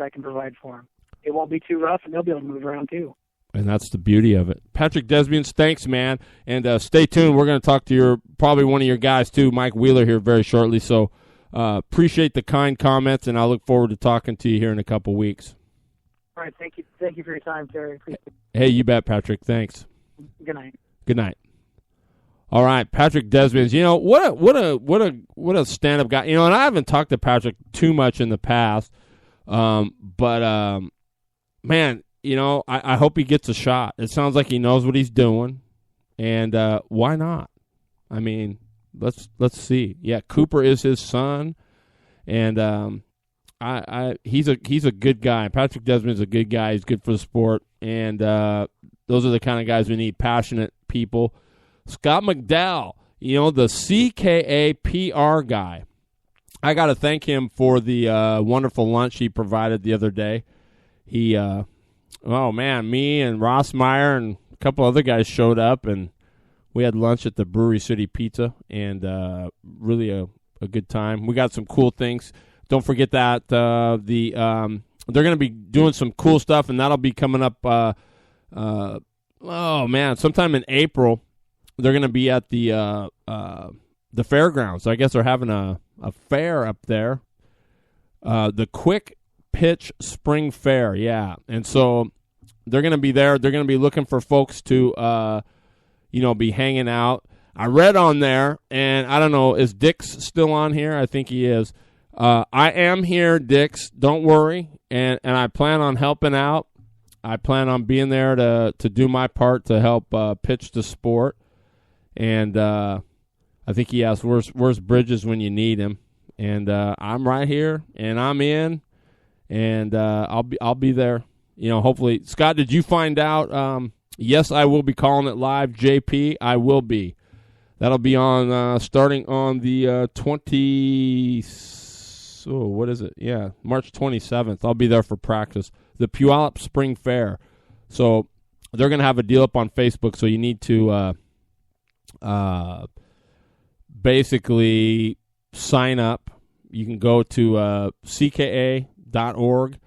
I can provide for them. It won't be too rough, and they'll be able to move around too. And that's the beauty of it. Patrick Desbians, thanks, man. And stay tuned. We're going to talk to probably one of your guys, too, Mike Wheeler, here very shortly. So appreciate the kind comments, and I look forward to talking to you here in a couple weeks. All right. Thank you. Thank you for your time, Terry. Hey, you bet, Patrick. Thanks. Good night. Good night. All right, Patrick Desbians. You know, what a stand-up guy. You know, and I haven't talked to Patrick too much in the past, but man, you know, I hope he gets a shot. It sounds like he knows what he's doing, and why not? I mean, let's see. Yeah, Cooper is his son, and he's a good guy. Patrick Desbians is a good guy. He's good for the sport, and those are the kind of guys we need, passionate people. Scott McDowell, you know, the CKA PR guy. I got to thank him for the wonderful lunch he provided the other day. He oh, man, me and Ross Meyer and a couple other guys showed up, and we had lunch at the Brewery City Pizza, and really a good time. We got some cool things. Don't forget that they're going to be doing some cool stuff, and that'll be coming up, sometime in April. they're going to be at the fairgrounds. I guess they're having a fair up there. The Quick Pitch Spring Fair, yeah. And so they're going to be there. They're going to be looking for folks to, be hanging out. I read on there, and I don't know, is Dix still on here? I think he is. I am here, Dix. Don't worry. And I plan on helping out. I plan on being there to do my part to help pitch the sport. And I think he asked, where's Bridges when you need him? And I'm right here, and I'm in, and I'll be there. Hopefully. Scott, did you find out? Yes, I will be calling it live. JP, I will be. That'll be on starting on the 20. So what is it? Yeah, March 27th. I'll be there for practice. The Puyallup Spring Fair. So they're going to have a deal up on Facebook. So you need to basically sign up. You can go to cka.org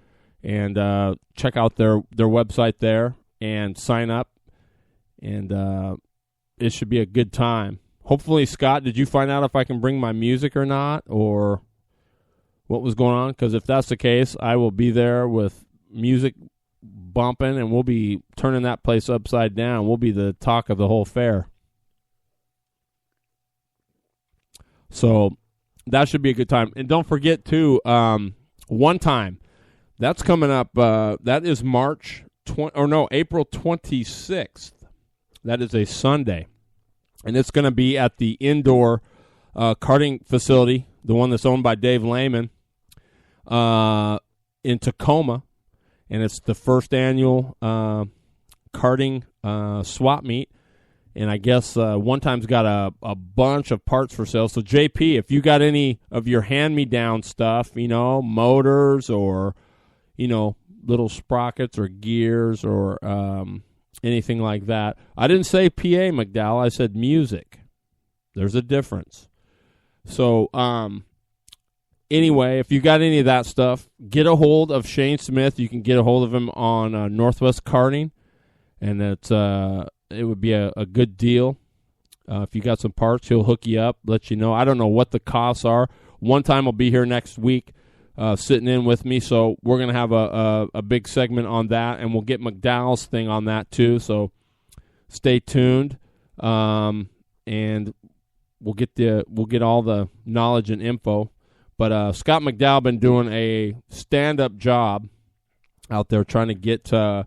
and check out their website there and sign up. And it should be a good time. Hopefully, Scott, did you find out if I can bring my music or not, or what was going on? Because if that's the case, I will be there with music bumping, and we'll be turning that place upside down. We'll be the talk of the whole fair. So that should be a good time. And don't forget, too, One Time. That's coming up. That is April 26th. That is a Sunday. And it's going to be at the indoor karting facility, the one that's owned by Dave Lehman, in Tacoma. And it's the first annual karting swap meet. And I guess One Time's got a bunch of parts for sale. So, JP, if you got any of your hand-me-down stuff, motors or, little sprockets or gears or anything like that. I didn't say PA, McDowell. I said music. There's a difference. So, anyway, if you got any of that stuff, get a hold of Shane Smith. You can get a hold of him on Northwest Karting, and it would be a good deal. If you got some parts, he'll hook you up, let you know. I don't know what the costs are. One Time will be here next week sitting in with me, so we're going to have a big segment on that, and we'll get McDowell's thing on that too, so stay tuned. And we'll get all the knowledge and info. But Scott McDowell been doing a stand-up job out there trying to get to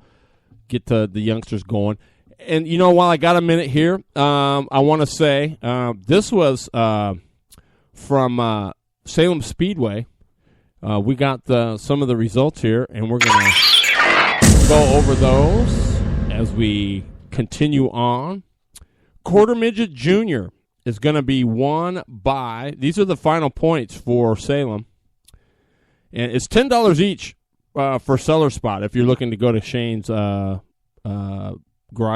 the youngsters going. And, while I got a minute here, I want to say this was from Salem Speedway. We got some of the results here, and we're going to go over those as we continue on. Quarter Midget Junior is going to be won by, these are the final points for Salem, and it's $10 each for seller spot if you're looking to go to Shane's garage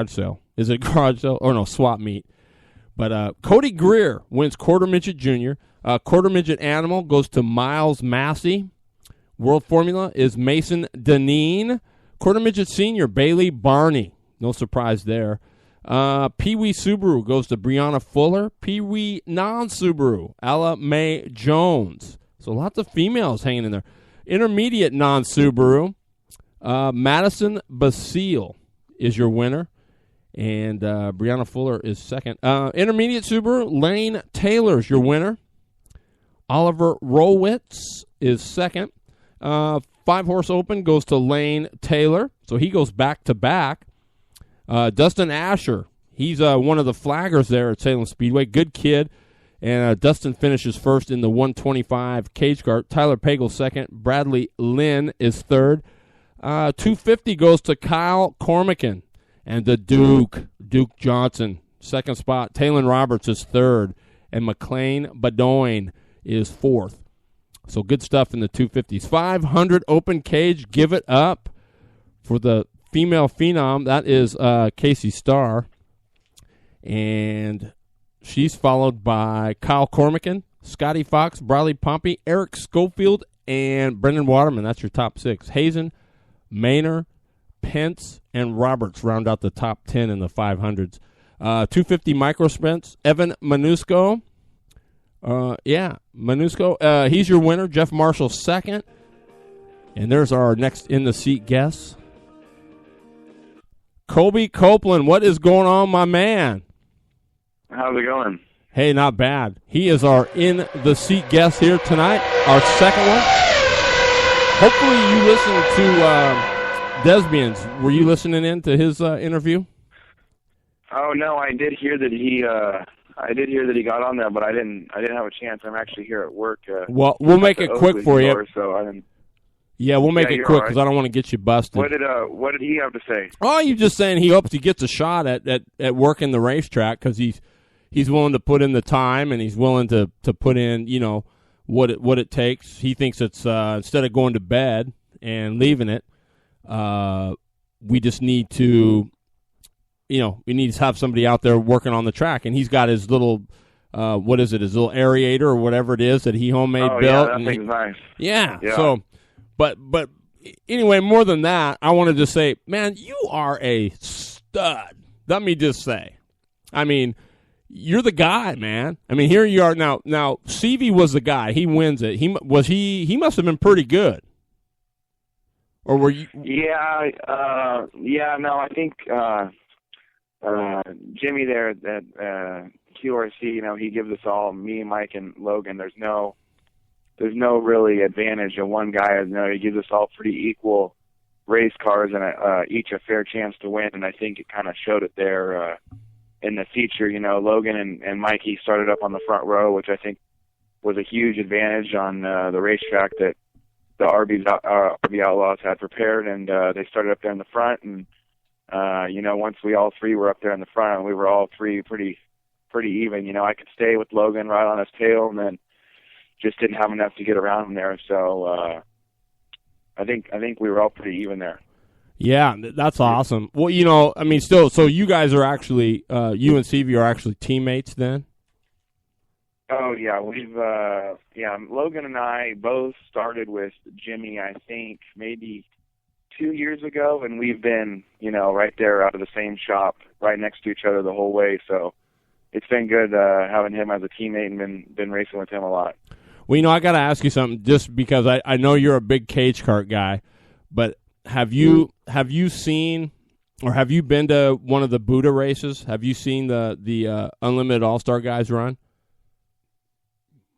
sale. Is it garage sale? Or no, swap meet. But Cody Greer wins Quarter Midget Junior. Quarter Midget Animal goes to Miles Massey. World Formula is Mason Deneen. Quarter Midget Senior, Bailey Barney. No surprise there. Pee-wee Subaru goes to Brianna Fuller. Pee-wee non-Subaru, Ella Mae Jones. So lots of females hanging in there. Intermediate non-Subaru, Madison Basile is your winner. And Brianna Fuller is second. Intermediate Subaru, Lane Taylor's your winner. Oliver Rowitz is second. 5-horse open goes to Lane Taylor. So he goes back-to-back. Dustin Asher, he's one of the flaggers there at Salem Speedway. Good kid. And Dustin finishes first in the 125 cage cart. Tyler Pagel second. Bradley Lynn is third. 250 goes to Kyle Cormican. And the Duke Johnson, second spot. Taylon Roberts is third. And McLean Badoin is fourth. So good stuff in the 250s. 500 open cage, give it up for the female phenom. That is Casey Starr. And she's followed by Kyle Cormican, Scotty Fox, Bradley Pompey, Eric Schofield, and Brendan Waterman. That's your top six. Hazen, Maynor, Pence, and Roberts round out the top 10 in the 500s. 250 microsprints. Evan Manusco. Manusco. He's your winner. Jeff Marshall second. And there's our next in-the-seat guest. Colby Copeland, what is going on, my man? How's it going? Hey, not bad. He is our in-the-seat guest here tonight, our second one. Hopefully you listened to Desbians. Were you listening in to his interview? Oh no, I did hear that he got on there, but I didn't have a chance. I'm actually here at work. Well, we'll make it quick for you. So I didn't. Yeah, we'll make it quick because I don't want to get you busted. What did he have to say? Oh, you're just saying he hopes he gets a shot at working the racetrack because he's willing to put in the time and he's willing to put in, what it takes. He thinks it's instead of going to bed and leaving it, we just need to, we need to have somebody out there working on the track. And he's got his little, his little aerator or whatever it is that he homemade built. Yeah, that thing's nice. Yeah. So, but anyway, more than that, I wanted to say, man, you are a stud. Let me just say, I mean, you're the guy, man. I mean, here you are now. Now, Seavey was the guy. He wins it. He must have been pretty good. Or were you? Yeah. No, I think Jimmy there at QRC. He gives us all, me, Mike, and Logan. There's no really advantage of one guy. He gives us all pretty equal race cars and each a fair chance to win. And I think it kind of showed it there. In the feature, Logan and Mikey started up on the front row, which I think was a huge advantage on the racetrack that the RB Outlaws had prepared, and they started up there in the front. And once we all three were up there in the front, we were all three pretty even. I could stay with Logan right on his tail, and then just didn't have enough to get around him there. So I think we were all pretty even there. Yeah, that's awesome. Well, I mean, still, so you guys are actually, you and Seavey are actually teammates then? Oh, yeah. Logan and I both started with Jimmy, I think, maybe 2 years ago, and we've been, right there out of the same shop, right next to each other the whole way. So it's been good having him as a teammate and been racing with him a lot. Well, I got to ask you something, just because I know you're a big cage kart guy, but have you seen, or have you been to one of the Buddha races? Have you seen the Unlimited All-Star guys run?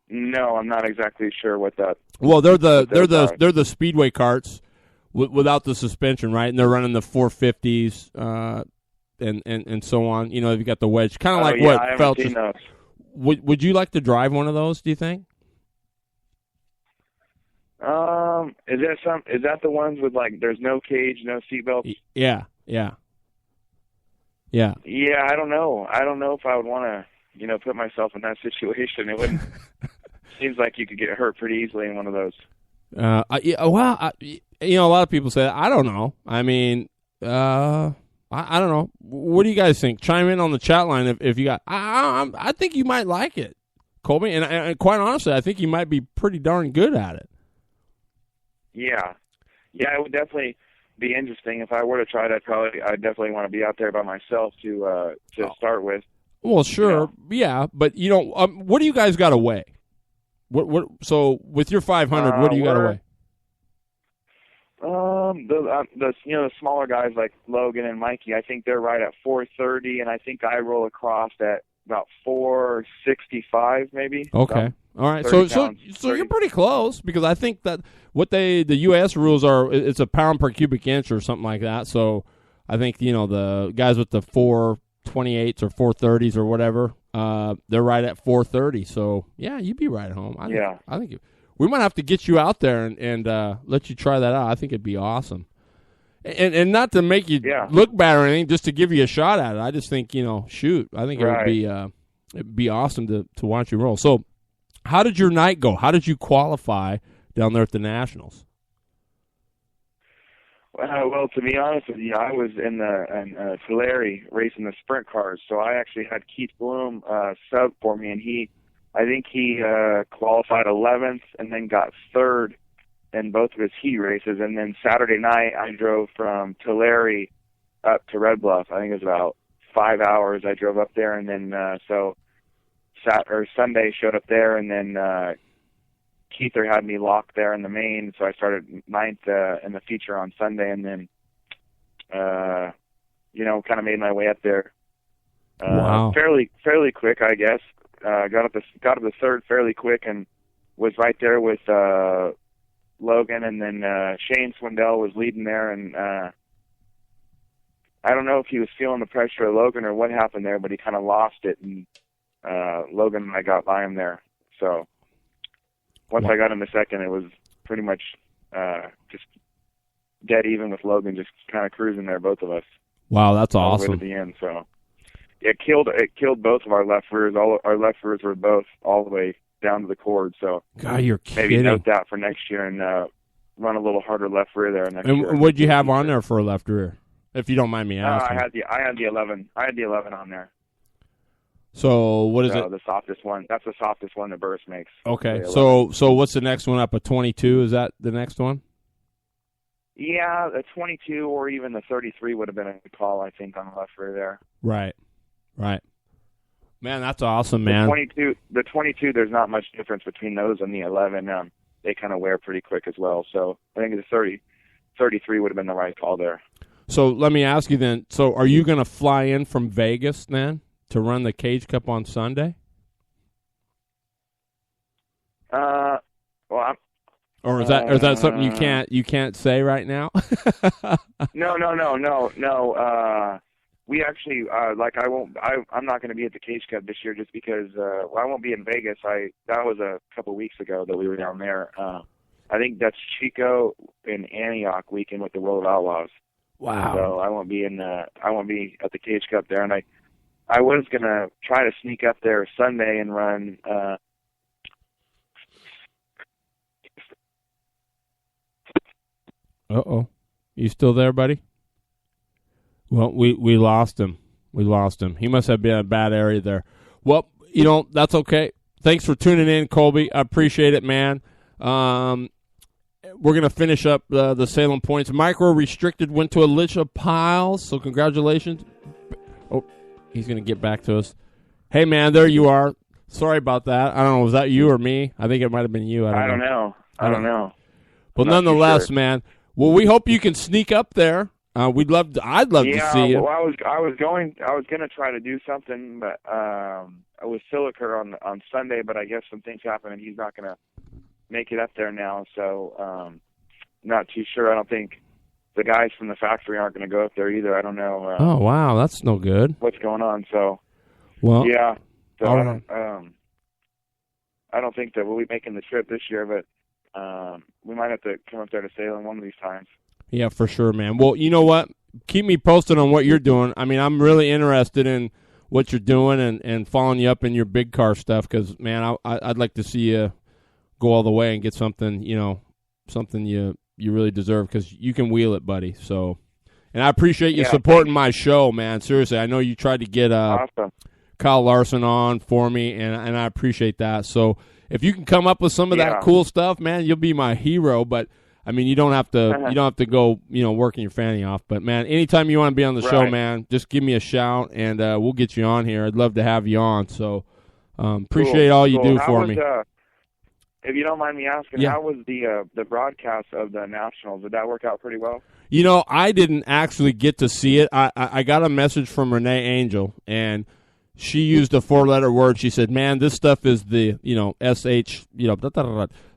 No, I'm not exactly sure what that. Well, they're the speedway carts without the suspension, right? And they're running the 450s and so on. You've got the wedge, kind of like what I haven't Phelps. Seen those. Would you like to drive one of those? Do you think? Is that the ones with there's no cage, no seatbelts? Yeah. Yeah, I don't know. I don't know if I would want to, put myself in that situation. It wouldn't. Seems like you could get hurt pretty easily in one of those. A lot of people say that. I don't know. I mean, I don't know. What do you guys think? Chime in on the chat line if you got. I think you might like it, Colby, and quite honestly, I think you might be pretty darn good at it. Yeah, it would definitely be interesting. If I were to try it, I'd definitely want to be out there by myself to start with. Well, sure, yeah, but what do you guys got to weigh? What? So with your 500, what do you got to weigh? The smaller guys like Logan and Mikey, I think they're right at 430, and I think I roll across at about 465, maybe. Okay. All right, so you're pretty close, because I think that what the U.S. rules are, it's a pound per cubic inch or something like that. So I think the guys with the 428s or 430s or whatever, they're right at 430. So yeah, you'd be right at home. I think we might have to get you out there and let you try that out. I think it'd be awesome, and not to make you look bad or anything, just to give you a shot at it. I just think shoot, I think it'd be awesome to watch you roll. So. How did your night go? How did you qualify down there at the Nationals? Well, to be honest with you, I was in Tulare racing the sprint cars, so I actually had Keith Bloom sub for me, and I think he qualified 11th and then got 3rd in both of his heat races. And then Saturday night, I drove from Tulare up to Red Bluff. I think it was about 5 hours. I drove up there, and then Sunday showed up there, and then Keither had me locked there in the main, so I started ninth in the feature on Sunday, and then kind of made my way up there fairly quick, I guess. Got up the third fairly quick, and was right there with Logan, and then Shane Swindell was leading there, and I don't know if he was feeling the pressure of Logan or what happened there, but he kind of lost it, and Logan and I got by him there. So once I got him a second, it was pretty much just dead even with Logan, just kind of cruising there, both of us. Wow, that's awesome. All the way to the end, so it killed both of our left rears. All our left rears were both all the way down to the cord. So God, you're kidding. Maybe note that for next year and run a little harder left rear there next year. And what'd you have on there for a left rear, if you don't mind me asking? I had the 11. I had the 11 on there. So what is it? The softest one. That's the softest one that Burris makes. Okay. So what's the next one up? A 22? Is that the next one? Yeah, the 22 or even the 33 would have been a good call, I think, on the left rear there. Right. Man, that's awesome, man. The 22, there's not much difference between those and the 11. They kind of wear pretty quick as well. So I think the 33 would have been the right call there. So let me ask you then, so are you going to fly in from Vegas then to run the Cage Cup on Sunday? Or is that something you can't say right now? No. We actually I'm not going to be at the Cage Cup this year just because I won't be in Vegas. That was a couple weeks ago that we were down there. I think that's Chico and Antioch weekend with the World Outlaws. Wow. So I won't be at the Cage Cup there, and I was going to try to sneak up there Sunday and run. Uh-oh. You still there, buddy? Well, we lost him. He must have been in a bad area there. Well, that's okay. Thanks for tuning in, Colby. I appreciate it, man. We're going to finish up the Salem points. Micro restricted went to Alicia Piles, so congratulations. Oh, he's going to get back to us. Hey, man, there you are. Sorry about that. I don't know, was that you or me? I think it might have been you. I don't know. But nonetheless, man, well, we hope you can sneak up there. I'd love to see you. Well, I was going to try to do something, but with Siliker on Sunday, but I guess some things happened and he's not going to make it up there now. So, not too sure. I don't think the guys from the factory aren't going to go up there either. I don't know. Oh wow, that's no good. What's going on? So, well, yeah. So I don't think that we'll be making the trip this year, but we might have to come up there to Salem one of these times. Yeah, for sure, man. Well, you know what? Keep me posted on what you're doing. I mean, I'm really interested in what you're doing and following you up in your big car stuff because, man, I'd like to see you go all the way and get something, something you really deserve because you can wheel it, buddy. So, and I appreciate you supporting my show, man. Seriously, I know you tried to get awesome. Kyle Larson on for me, and I appreciate that. So, if you can come up with some of that cool stuff, man, you'll be my hero. But I mean, you don't have to go, working your fanny off. But man, anytime you want to be on the show, man, just give me a shout, and we'll get you on here. I'd love to have you on. So, appreciate all you do for me. If you don't mind me asking, how was the broadcast of the Nationals? Did that work out pretty well? I didn't actually get to see it. I got a message from Renee Angel, and she used a 4-letter word. She said, man, this stuff is the, SH,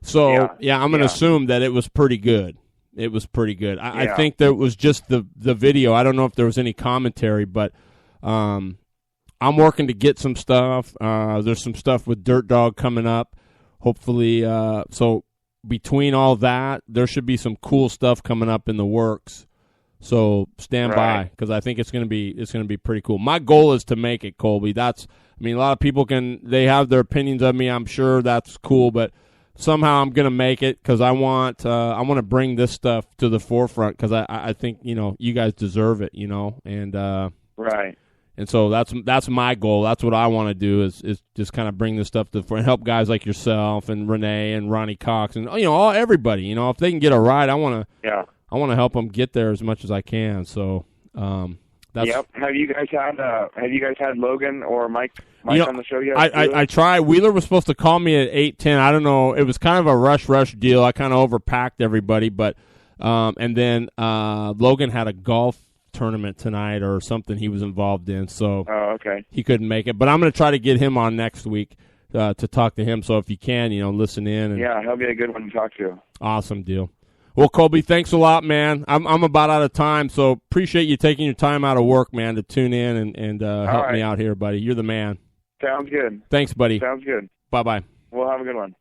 So, I'm going to assume that it was pretty good. It was pretty good. I think that it was just the video. I don't know if there was any commentary, but I'm working to get some stuff. There's some stuff with Dirt Dog coming up. Hopefully, so between all that, there should be some cool stuff coming up in the works. So stand by because I think it's going to be pretty cool. My goal is to make it, Colby. A lot of people they have their opinions of me. I'm sure that's cool, but somehow I'm going to make it because I want to bring this stuff to the forefront because I think you guys deserve it, and right. And so that's my goal. That's what I want to do is just kind of bring this stuff to the front, help guys like yourself and Renee and Ronnie Cox and everybody. If they can get a ride, I want to help them get there as much as I can. So Yep. Have you guys had Logan or Mike on the show yet? I tried. Wheeler was supposed to call me at 8:10. I don't know. It was kind of a rush deal. I kind of overpacked everybody, but and then Logan had a golf tournament tonight or something he was involved in, so okay. He couldn't make it. But I'm going to try to get him on next week to talk to him. So if you can, listen in. And, yeah, he'll be a good one to talk to. Awesome deal. Well, Colby, thanks a lot, man. I'm about out of time, so appreciate you taking your time out of work, man, to tune in and help me out here, buddy. You're the man. Sounds good. Thanks, buddy. Sounds good. Bye-bye. We'll have a good one.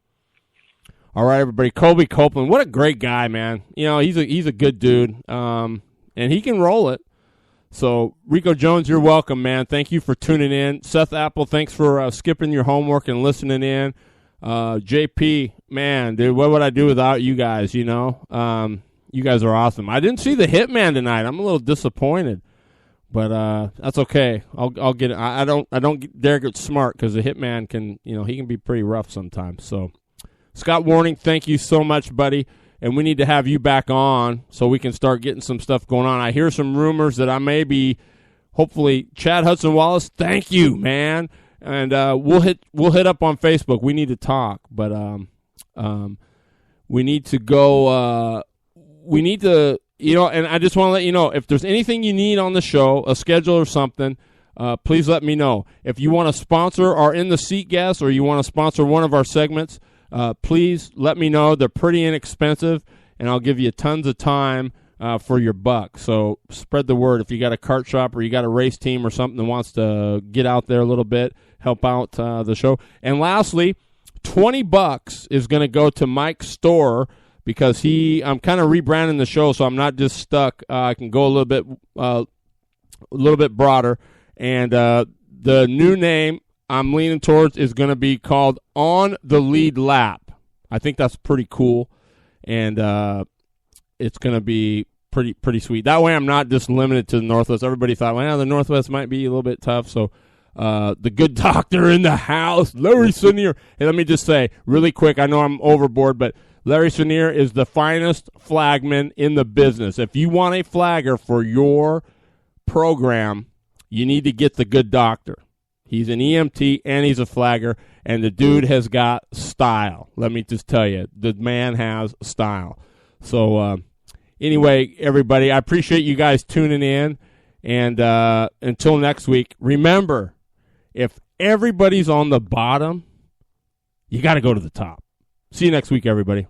All right, everybody. Colby Copeland, what a great guy, man. He's a good dude, and he can roll it. So, Rico Jones, you're welcome, man. Thank you for tuning in. Seth Apple, thanks for skipping your homework and listening in. JP, man, dude, what would I do without you guys, You guys are awesome. I didn't see the Hitman tonight. I'm a little disappointed, but that's okay. I'll get it. I don't dare get smart because the Hitman can, he can be pretty rough sometimes. So, Scott Warning, thank you so much, buddy. And we need to have you back on so we can start getting some stuff going on. I hear some rumors that I may be, hopefully, Chad Hudson Wallace, thank you, man. And we'll hit up on Facebook. We need to talk, but we need to go. We need to, and I just want to let you know, if there's anything you need on the show, a schedule or something, please let me know. If you want to sponsor our In the Seat guests or you want to sponsor one of our segments, please let me know. They're pretty inexpensive, and I'll give you tons of time for your buck. So spread the word. If you got a kart shop or you got a race team or something that wants to get out there a little bit, help out the show. And lastly, $20 is going to go to Mike's store because I'm kind of rebranding the show, so I'm not just stuck. I can go a little bit broader. And the new name I'm leaning towards is going to be called On the Lead Lap. I think that's pretty cool, and it's going to be pretty sweet. That way I'm not just limited to the Northwest. Everybody thought, well, the Northwest might be a little bit tough, so the good doctor in the house, Larry Senior. Hey, let me just say really quick, I know I'm overboard, but Larry Senior is the finest flagman in the business. If you want a flagger for your program, you need to get the good doctor. He's an EMT, and he's a flagger, and the dude has got style. Let me just tell you, the man has style. So, anyway, everybody, I appreciate you guys tuning in, and until next week, remember, if everybody's on the bottom, you got to go to the top. See you next week, everybody.